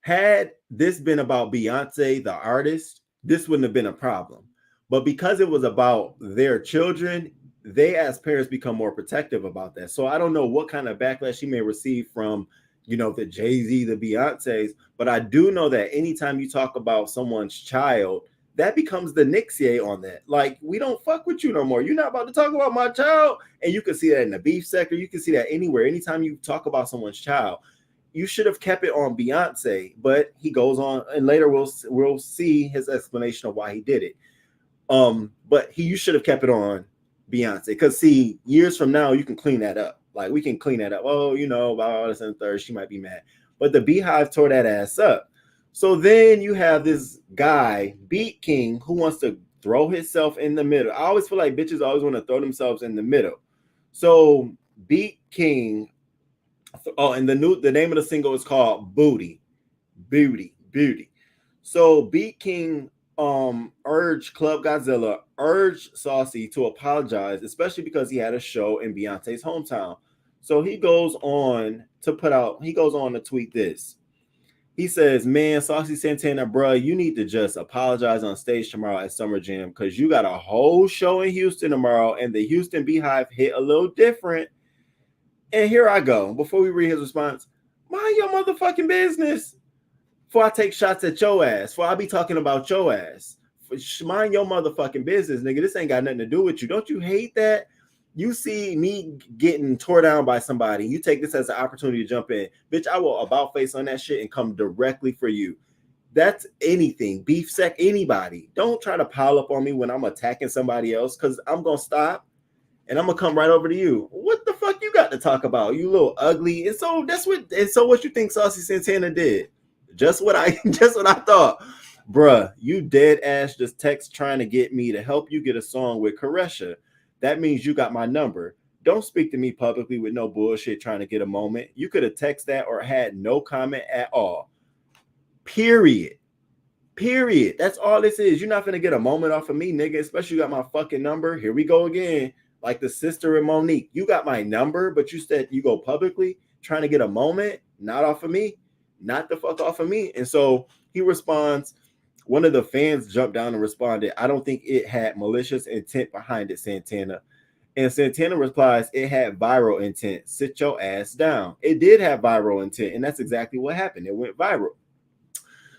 had this been about Beyonce, the artist, this wouldn't have been a problem. But because it was about their children, they as parents become more protective about that. So I don't know what kind of backlash she may receive from, the Jay-Z, the Beyonces, but I do know that anytime you talk about someone's child, that becomes the Nixier on that. Like, we don't fuck with you no more. You're not about to talk about my child. And you can see that in the beef sector. You can see that anywhere. Anytime you talk about someone's child, you should have kept it on Beyonce. But he goes on, and later we'll see his explanation of why he did it. But you should have kept it on Beyonce. Because see, years from now, you can clean that up. Like, we can clean that up. Oh, about all this and third, she might be mad. But the Beehive tore that ass up. So then you have this guy, Beat King, who wants to throw himself in the middle. I always feel like bitches always want to throw themselves in the middle. So Beat King, and the name of the single is called Booty. So Beat King urged Club Godzilla, urged Saucy to apologize, especially because he had a show in Beyonce's hometown. So he goes on to tweet this. He says, man, Saucy Santana, bruh, you need to just apologize on stage tomorrow at Summer Jam because you got a whole show in Houston tomorrow, and the Houston Beehive hit a little different. And here I go. Before we read his response, mind your motherfucking business. Before I take shots at your ass, before I be talking about your ass. Mind your motherfucking business, nigga. This ain't got nothing to do with you. Don't you hate that? You see me getting tore down by somebody, you take this as an opportunity to jump in. Bitch, I will about face on that shit and come directly for you. That's anything. Beef sec, anybody. Don't try to pile up on me when I'm attacking somebody else, because I'm going to stop and I'm going to come right over to you. What the fuck you got to talk about, you little ugly? And so what you think Saucy Santana did? Just what I thought. Bruh, you dead ass just text trying to get me to help you get a song with Karesha. That means you got my number. Don't speak to me publicly with no bullshit trying to get a moment. You could have texted that or had no comment at all. Period. That's all this is. You're not going to get a moment off of me, nigga, especially you got my fucking number. Here we go again. Like the sister and Monique. You got my number, but you said you go publicly trying to get a moment. Not off of me. Not the fuck off of me. And so he responds. One of the fans jumped down and responded, I don't think it had malicious intent behind it, Santana. And Santana replies, it had viral intent. Sit your ass down. It did have viral intent, and that's exactly what happened. It went viral.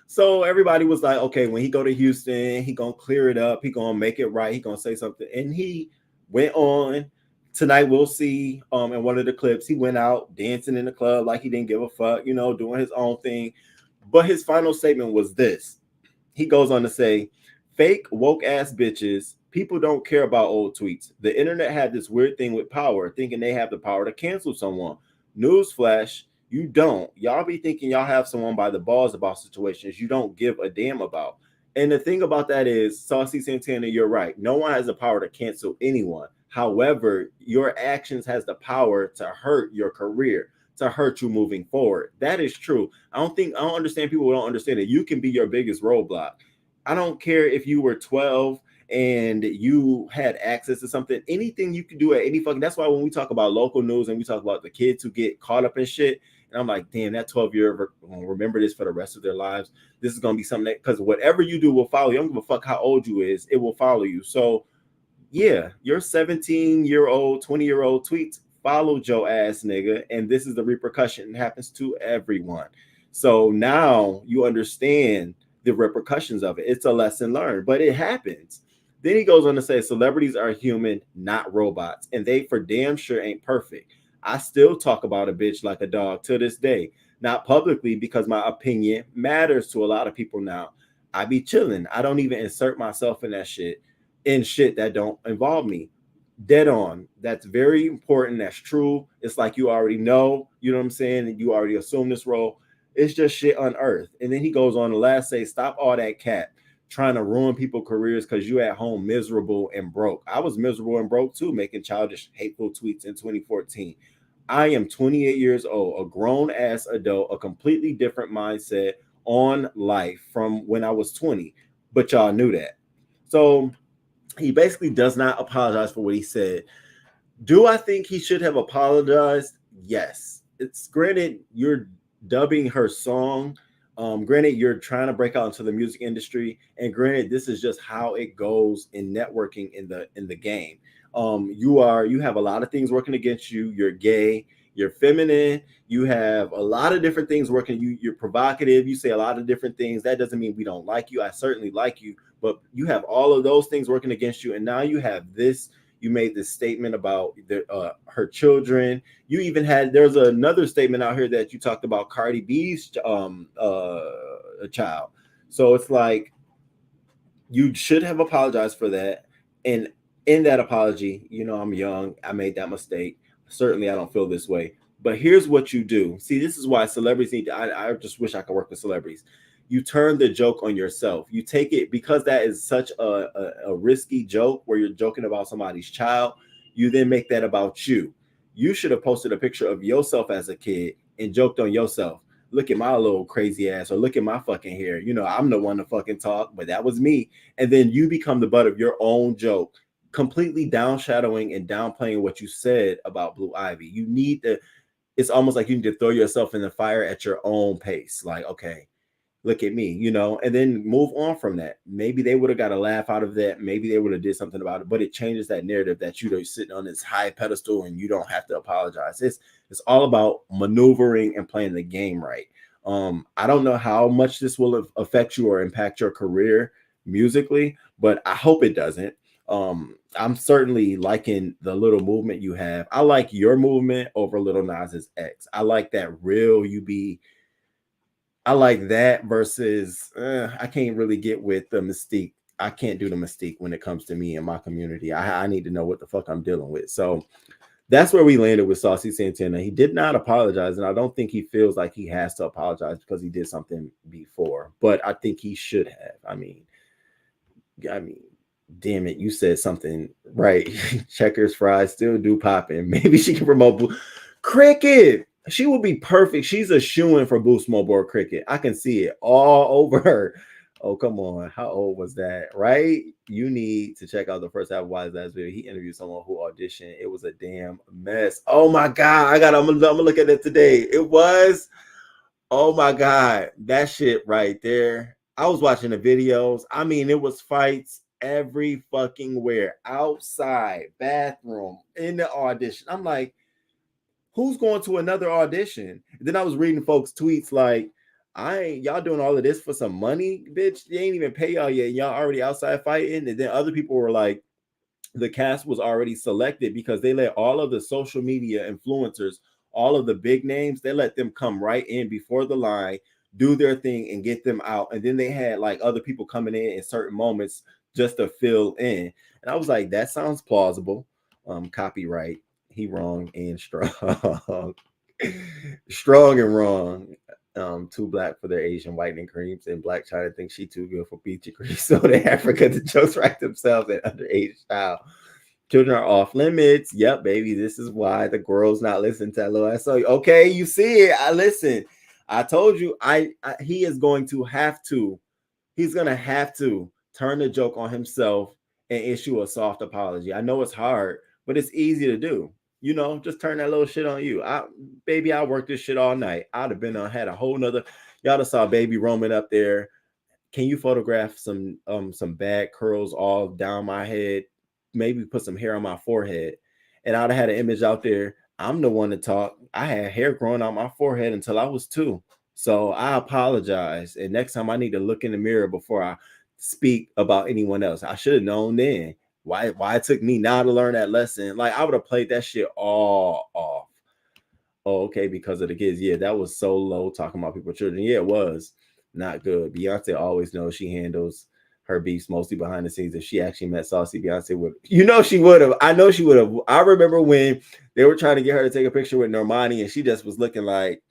So everybody was like, okay, when he go to Houston, he gonna clear it up. He gonna make it right. He gonna say something. And he went on. Tonight we'll see in one of the clips, he went out dancing in the club like he didn't give a fuck, doing his own thing. But his final statement was this. He goes on to say, fake woke ass bitches, people don't care about old tweets. The internet had this weird thing with power, thinking they have the power to cancel someone. Newsflash, you don't. Y'all be thinking y'all have someone by the balls about situations you don't give a damn about. And the thing about that is, Saucy Santana, you're right. No one has the power to cancel anyone. However, your actions has the power to hurt your career, to hurt you moving forward. That is true. I don't understand people who don't understand it. You can be your biggest roadblock. I don't care if you were 12 and you had access to something, anything you could do at any fucking. That's why when we talk about local news and we talk about the kids who get caught up in shit, and I'm like, damn, that 12-year will remember this for the rest of their lives. This is going to be something that, because whatever you do will follow you. I don't give a fuck how old you is. It will follow you. So yeah, your 17-year-old, 20-year-old tweets followed your ass, nigga, and this is the repercussion. It happens to everyone. So now you understand the repercussions of it. It's a lesson learned, but it happens. Then he goes on to say, celebrities are human, not robots, and they for damn sure ain't perfect. I still talk about a bitch like a dog to this day, not publicly because my opinion matters to a lot of people now. I be chilling. I don't even insert myself in that shit, that don't involve me. Dead on. That's very important. That's true. It's like you already know, you know what I'm saying? And you already assume this role. It's just shit unearthed. And then he goes on to last say, stop all that cat trying to ruin people's careers because you at home miserable and broke. I was miserable and broke too, making childish, hateful tweets in 2014. I am 28 years old, a grown ass adult, a completely different mindset on life from when I was 20. But y'all knew that. So he basically does not apologize for what he said. Do I think he should have apologized? Yes. It's granted you're dubbing her song. Granted, you're trying to break out into the music industry, and granted, this is just how it goes in networking in the game. You have a lot of things working against you. You're gay. You're feminine. You have a lot of different things working. You're provocative. You say a lot of different things. That doesn't mean we don't like you. I certainly like you, but you have all of those things working against you. And now you have this. You made this statement about her children. You even had, there's another statement out here that you talked about Cardi B's child. So it's like, you should have apologized for that. And in that apology, you know, I'm young. I made that mistake. Certainly, I don't feel this way. But here's what you do. See, this is why celebrities need to, I just wish I could work with celebrities. You turn the joke on yourself. You take it, because that is such a risky joke where you're joking about somebody's child. You then make that about you. You should have posted a picture of yourself as a kid and joked on yourself. Look at my little crazy ass, or look at my fucking hair. You know, I'm the one to fucking talk, but that was me. And then you become the butt of your own joke, completely downshadowing and downplaying what you said about Blue Ivy. You need to, it's almost like you need to throw yourself in the fire at your own pace. Like, okay, look at me, you know, and then move on from that. Maybe they would have got a laugh out of that. Maybe they would have did something about it, but it changes that narrative that you're sitting on this high pedestal and you don't have to apologize. It's all about maneuvering and playing the game right. I don't know how much this will affect you or impact your career musically, but I hope it doesn't. I'm certainly liking the little movement you have. I like your movement over Lil Nas's X. I like that real you be. I like that versus I can't really get with the mystique. I can't do the mystique when it comes to me and my community. I need to know what the fuck I'm dealing with. So that's where we landed with Saucy Santana. He did not apologize, and I don't think he feels like he has to apologize because he did something before. But I think he should have. I mean, damn it, you said something right. Checkers fries still do popping. Maybe she can promote Cricket. She will be perfect. She's a shoo-in for Boost Mobile Cricket. I can see it all over her. Oh, come on. How old was that, right? You need to check out the first half of Wise Ass video. He interviewed someone who auditioned. It was a damn mess. Oh my God. I'm gonna look at it today. It was, oh my God. That shit right there. I was watching the videos. I mean, it was fights every fucking where. Outside, bathroom, in the audition. I'm like, who's going to another audition? And then I was reading folks' tweets like, y'all doing all of this for some money, bitch. They ain't even pay y'all yet. Y'all already outside fighting. And then other people were like, the cast was already selected because they let all of the social media influencers, all of the big names, they let them come right in before the line, do their thing and get them out. And then they had like other people coming in certain moments just to fill in. And I was like, that sounds plausible. Copyright. He wrong and strong. Strong and wrong. Too black for their Asian whitening creams, and Blac Chyna thinks she too good for peachy cream. So the Africa, the jokes write themselves and underage style. Children are off limits. Yep, baby. This is why the girl's not listening to that little SO. Okay, you see it. I listen. I told you. He is going to have to. He's gonna have to turn the joke on himself and issue a soft apology. I know it's hard, but it's easy to do. You know, just turn that little shit on you. Baby, I worked this shit all night. I'd have been had a whole nother. Y'all just saw baby roaming up there. Can you photograph some bad curls all down my head? Maybe put some hair on my forehead. And I'd have had an image out there. I'm the one to talk. I had hair growing out my forehead until I was 2. So I apologize. And next time I need to look in the mirror before I speak about anyone else. I should have known then. Why it took me now to learn that lesson? Like, I would have played that shit all off. Oh, okay, because of the kids. Yeah, that was so low talking about people's children. Yeah, it was not good. Beyonce always knows she handles her beefs mostly behind the scenes. If she actually met Saucy, Beyonce would, she would have. I know she would have. I remember when they were trying to get her to take a picture with Normani, and she just was looking like,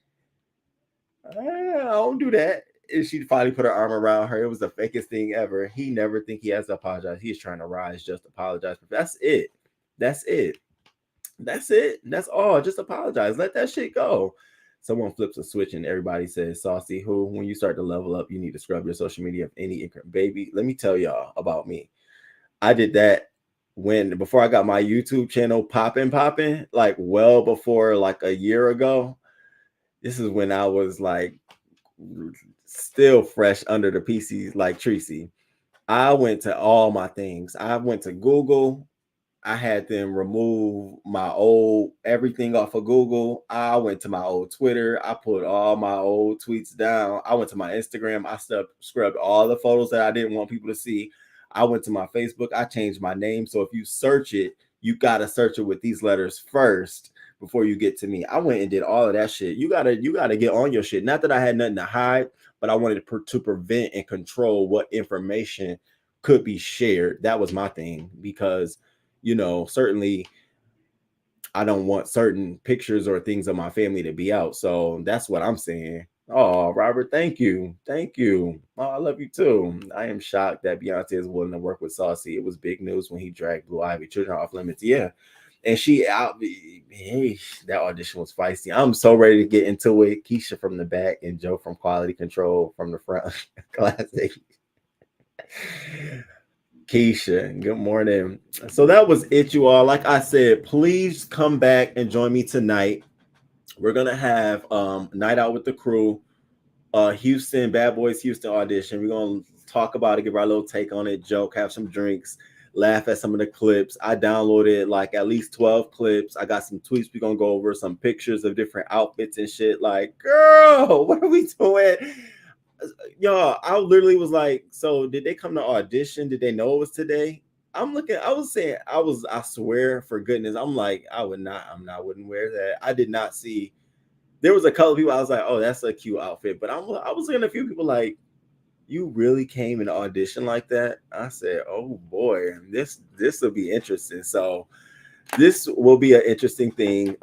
I don't do that. And she finally put her arm around her. It was the fakest thing ever. He never think he has to apologize. He's trying to rise, just apologize. But that's it. That's it. That's it. That's all. Just apologize. Let that shit go. Someone flips a switch and everybody says, Saucy, who, when you start to level up, you need to scrub your social media of any increment. Baby, let me tell y'all about me. I did that before I got my YouTube channel popping, like well before like a year ago. This is when I was like still fresh under the PCs like Tracy. I went to all my things. I went to Google. I had them remove my old everything off of Google. I went to my old Twitter. I put all my old tweets down. I went to my Instagram. I scrubbed all the photos that I didn't want people to see. I went to my Facebook. I changed my name. So if you search it, you got to search it with these letters first before you get to me. I went and did all of that shit. You gotta get on your shit. Not that I had nothing to hide, but I wanted to prevent and control what information could be shared. That was my thing, because certainly I don't want certain pictures or things of my family to be out. So that's what I'm saying. Oh, Robert, thank you. Thank you. Oh, I love you too. I am shocked that Beyonce is willing to work with Saucy. It was big news when he dragged Blue Ivy, Children Off Limits. Yeah. And hey, that audition was feisty. I'm so ready to get into it. Keisha from the back and Joe from Quality Control from the front. Classic. Keisha, good morning. So that was it, you all. Like I said, please come back and join me tonight. We're gonna have night out with the crew, Houston, Bad Boys Houston audition. We're gonna talk about it, give our little take on it, joke, have some drinks, laugh at some of the clips. I downloaded like at least 12 clips. I got some tweets we're gonna go over, some pictures of different outfits and shit. Like, girl, what are we doing? Y'all, I literally was like, so did they come to audition? Did they know it was today? I'm looking, I swear for goodness, I'm like, wouldn't wear that. I did not see. There was a couple of people, I was like, oh, that's a cute outfit. But I was looking at a few people like, you really came in audition like that? I said, oh boy, this will be interesting. So this will be an interesting thing.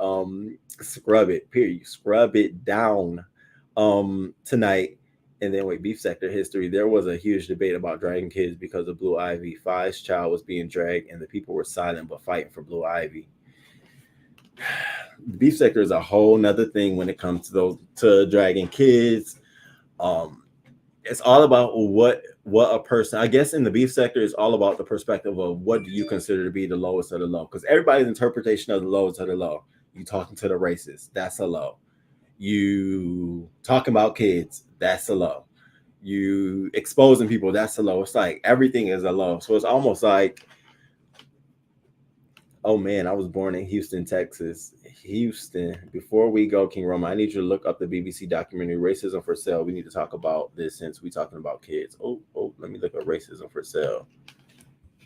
Scrub it, period. Scrub it down tonight. And then with Beef Sector history, there was a huge debate about dragging kids because of Blue Ivy. Fi's child was being dragged and the people were silent but fighting for Blue Ivy. Beef Sector is a whole nother thing when it comes to dragging kids. It's all about what a person, I guess in the Beef Sector, is all about the perspective of what do you consider to be the lowest of the low, because everybody's interpretation of the lowest of the low. You talking to the racist, that's a low. You talking about kids, that's a low. You exposing people, that's a low. It's like everything is a low. So it's almost like, oh man, I was born in Houston, Texas. Houston. Before we go, King Roma, I need you to look up the BBC documentary Racism for Sale. We need to talk about this since we're talking about kids. Oh, let me look up Racism for Sale.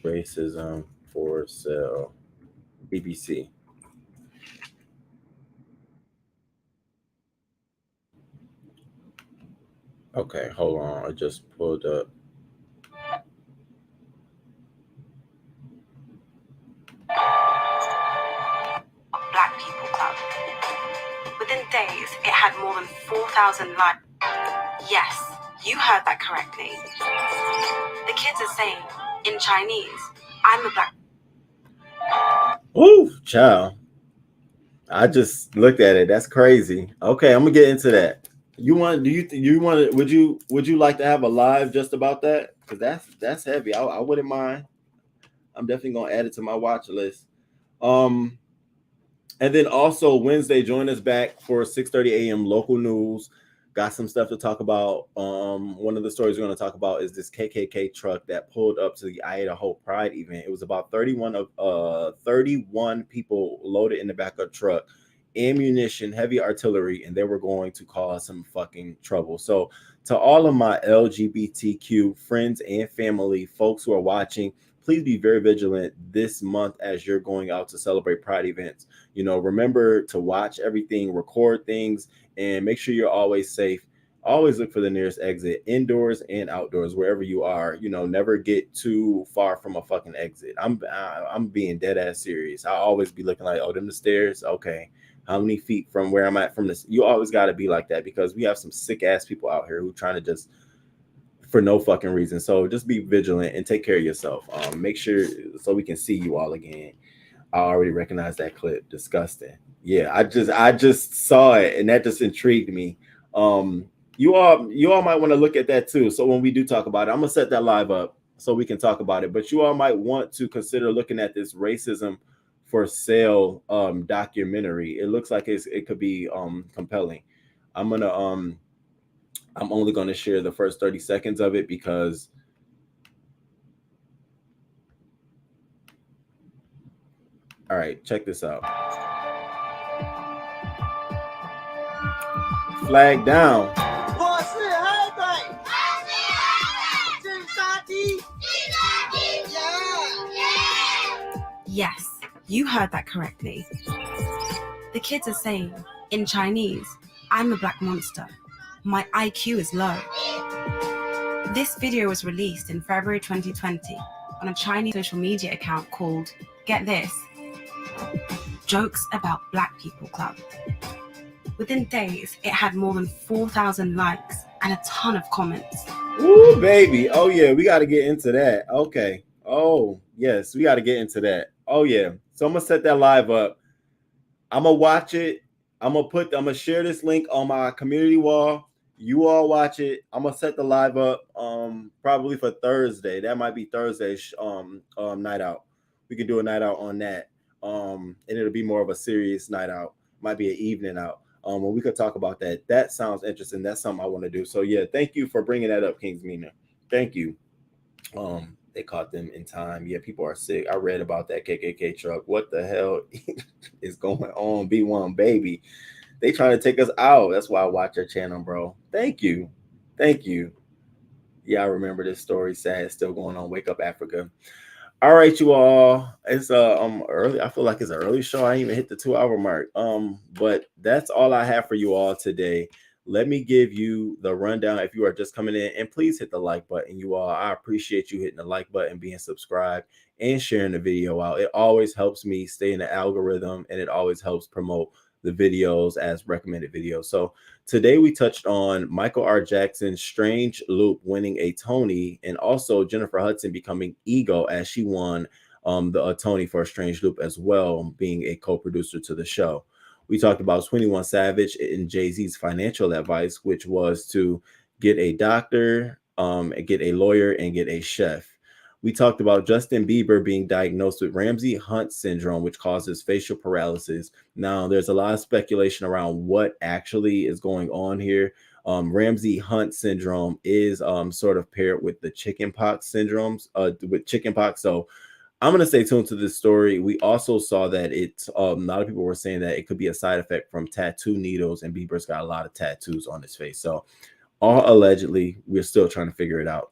Racism for Sale. BBC. Okay, hold on. I just pulled up. Black People Club. Within days, it had more than 4,000 likes. Yes, you heard that correctly. The kids are saying, in Chinese, I'm a black. Ooh, child. I just looked at it. That's crazy. Okay, I'm gonna get into that. Would you like to have a live just about that? Because that's heavy. I wouldn't mind. I'm definitely gonna add it to my watch list. And then also Wednesday, join us back for 6:30 a.m. local news. Got some stuff to talk about. One of the stories we're going to talk about is this KKK truck that pulled up to the Idaho Pride event. It was about 31 people loaded in the back of a truck, ammunition, heavy artillery, and they were going to cause some fucking trouble. So to all of my LGBTQ friends and family, folks who are watching, please be very vigilant this month as you're going out to celebrate Pride events. Remember to watch everything, record things, and make sure you're always safe. Always look for the nearest exit, indoors and outdoors, wherever you are. Never get too far from a fucking exit. I'm being dead ass serious. I always be looking like, oh, them the stairs. Okay, how many feet from where I'm at from this? You always got to be like that, because we have some sick ass people out here who trying to just for no fucking reason. So just be vigilant and take care of yourself. Make sure so we can see you all again. I already recognize that clip. Disgusting. Yeah, I just saw it and that just intrigued me. You all might want to look at that too. So when we do talk about it, I'm gonna set that live up so we can talk about it. But you all might want to consider looking at this Racism for Sale documentary. It looks like it could be compelling. I'm only going to share the first 30 seconds of it because All right, check this out. Flag down. Yes, you heard that correctly. The kids are saying, in Chinese, I'm a black monster. My IQ is low. This video was released in February 2020 on a Chinese social media account called, get this, Jokes About Black People Club. Within days, it had more than 4,000 likes and a ton of comments. Ooh, baby. Oh, yeah, we got to get into that. Okay. Oh, yes, we got to get into that. Oh, yeah. So I'm going to set that live up. I'm going to watch it. I'm going to share this link on my community wall. You all watch it. I'm going to set the live up probably for Thursday. That might be Thursday's night out. We can do a night out on that. And it'll be more of a serious night out. Might be an evening out. When we could talk about that. That sounds interesting. That's something I want to do. So yeah, thank you for bringing that up, Kings Mina. Thank you. They caught them in time. Yeah, people are sick. I read about that KKK truck. What the hell is going on? B1 baby. They trying to take us out. That's why I watch your channel, bro. Thank you. Thank you. Yeah, I remember this story. Sad. It's still going on. Wake Up Africa. All right, you all. It's early. I feel like it's an early show. I ain't even hit the 2-hour mark. But that's all I have for you all today. Let me give you the rundown if you are just coming in, and please hit the like button. You all, I appreciate you hitting the like button, being subscribed, and sharing the video out. It always helps me stay in the algorithm, and it always helps promote the videos as recommended videos. So today we touched on Michael R. Jackson's Strange Loop winning a Tony, and also Jennifer Hudson becoming EGOT as she won the Tony for Strange Loop as well, being a co-producer to the show. We talked about 21 Savage and Jay-Z's financial advice, which was to get a doctor, get a lawyer, and get a chef. We talked about Justin Bieber being diagnosed with Ramsay Hunt syndrome, which causes facial paralysis. Now, there's a lot of speculation around what actually is going on here. Ramsay Hunt syndrome is sort of paired with the chickenpox syndromes, with chickenpox. So I'm going to stay tuned to this story. We also saw that it's a lot of people were saying that it could be a side effect from tattoo needles, and Bieber's got a lot of tattoos on his face. So all allegedly, we're still trying to figure it out.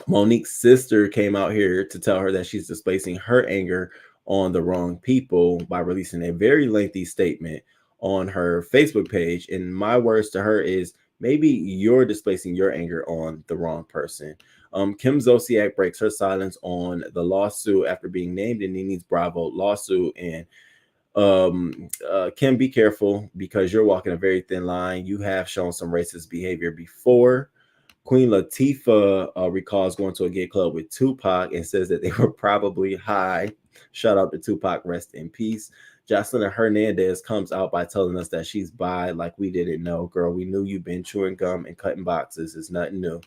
Monique's sister came out here to tell her that she's displacing her anger on the wrong people by releasing a very lengthy statement on her Facebook page. And my words to her is, maybe you're displacing your anger on the wrong person. Kim Zolciak breaks her silence on the lawsuit after being named in NeNe's Bravo lawsuit. And Kim, be careful, because you're walking a very thin line. You have shown some racist behavior before. Queen Latifah recalls going to a gay club with Tupac and says that they were probably high. Shout out to Tupac, rest in peace. Joseline Hernandez comes out by telling us that she's bi, like we didn't know. Girl, we knew you've been chewing gum and cutting boxes. It's nothing new.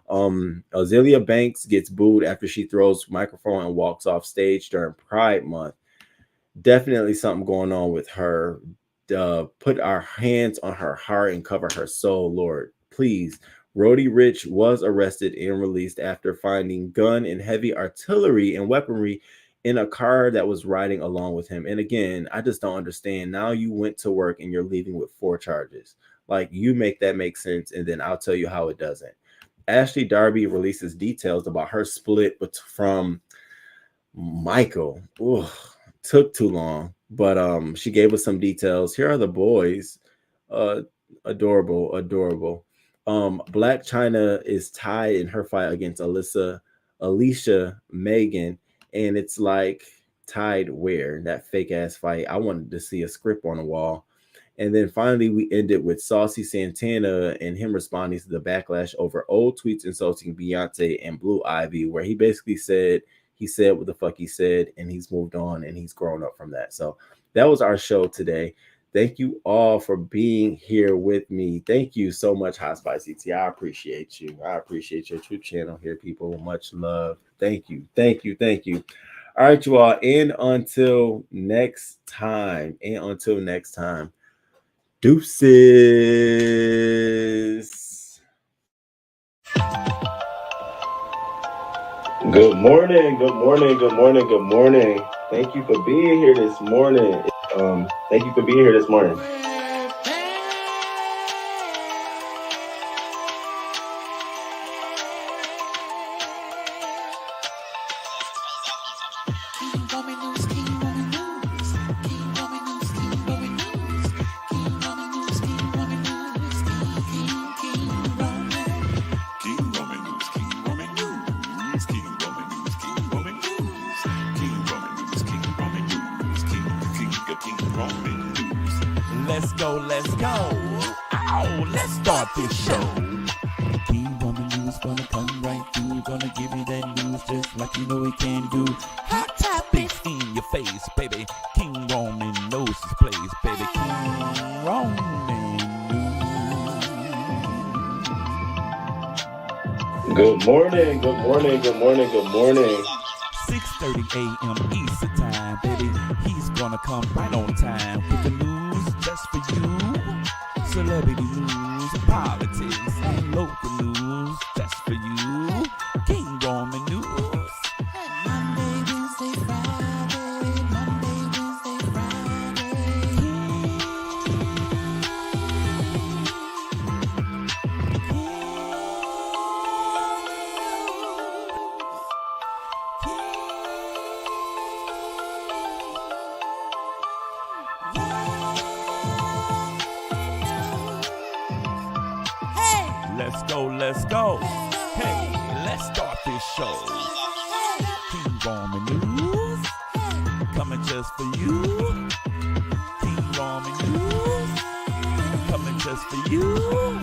Azealia Banks gets booed after she throws microphone and walks off stage during Pride Month. Definitely something going on with her. Put our hands on her heart and cover her soul, Lord. Please. Roddy Rich was arrested and released after finding gun and heavy artillery and weaponry in a car that was riding along with him. And again, I just don't understand. Now you went to work and you're leaving with 4 charges. Like, you make that make sense, and then I'll tell you how it doesn't. Ashley Darby releases details about her split from Michael. Ooh, took too long, but she gave us some details. Here are the boys. Adorable. Blac Chyna is tied in her fight against Alicia Megan, and it's like, tied where? That fake ass fight. I wanted to see a script on the wall. And then finally, we ended with Saucy Santana and him responding to the backlash over old tweets insulting Beyonce and Blue Ivy, where he basically said what the fuck he said, and he's moved on and he's grown up from that. So that was our show today. Thank you all for being here with me. Thank you so much, Hot Spicy Tea. I appreciate you. I appreciate your true channel here, people. Much love. Thank you. All right, you all. And until next time. Deuces. Good morning. Thank you for being here this morning. Thank you for being here this morning. Let's go, let's go. Oh, let's start this show. King Woman News gonna come right through. Gonna give you that news just like you know it can do. Hot topics in your face, baby. King Roman knows his place, baby. King Roman News. Good morning, good morning, good morning, good morning. 6:30 a.m. Eastern time, baby. He's gonna come right on time with the news just for you. Celebrity news, politics, and local news just for you. King Roman News. Monday, Wednesday, Friday. Monday, Wednesday, Let's go, let's go. Hey, let's start this show. King Roman News, coming just for you. King Roman News, coming just for you.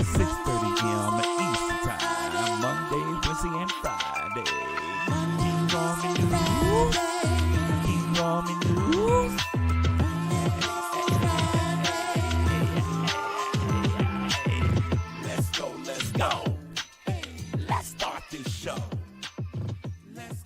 6:30 a.m. Eastern time, Monday, Wednesday, and Friday. King Roman News, King Roman News. Let's go, let's go.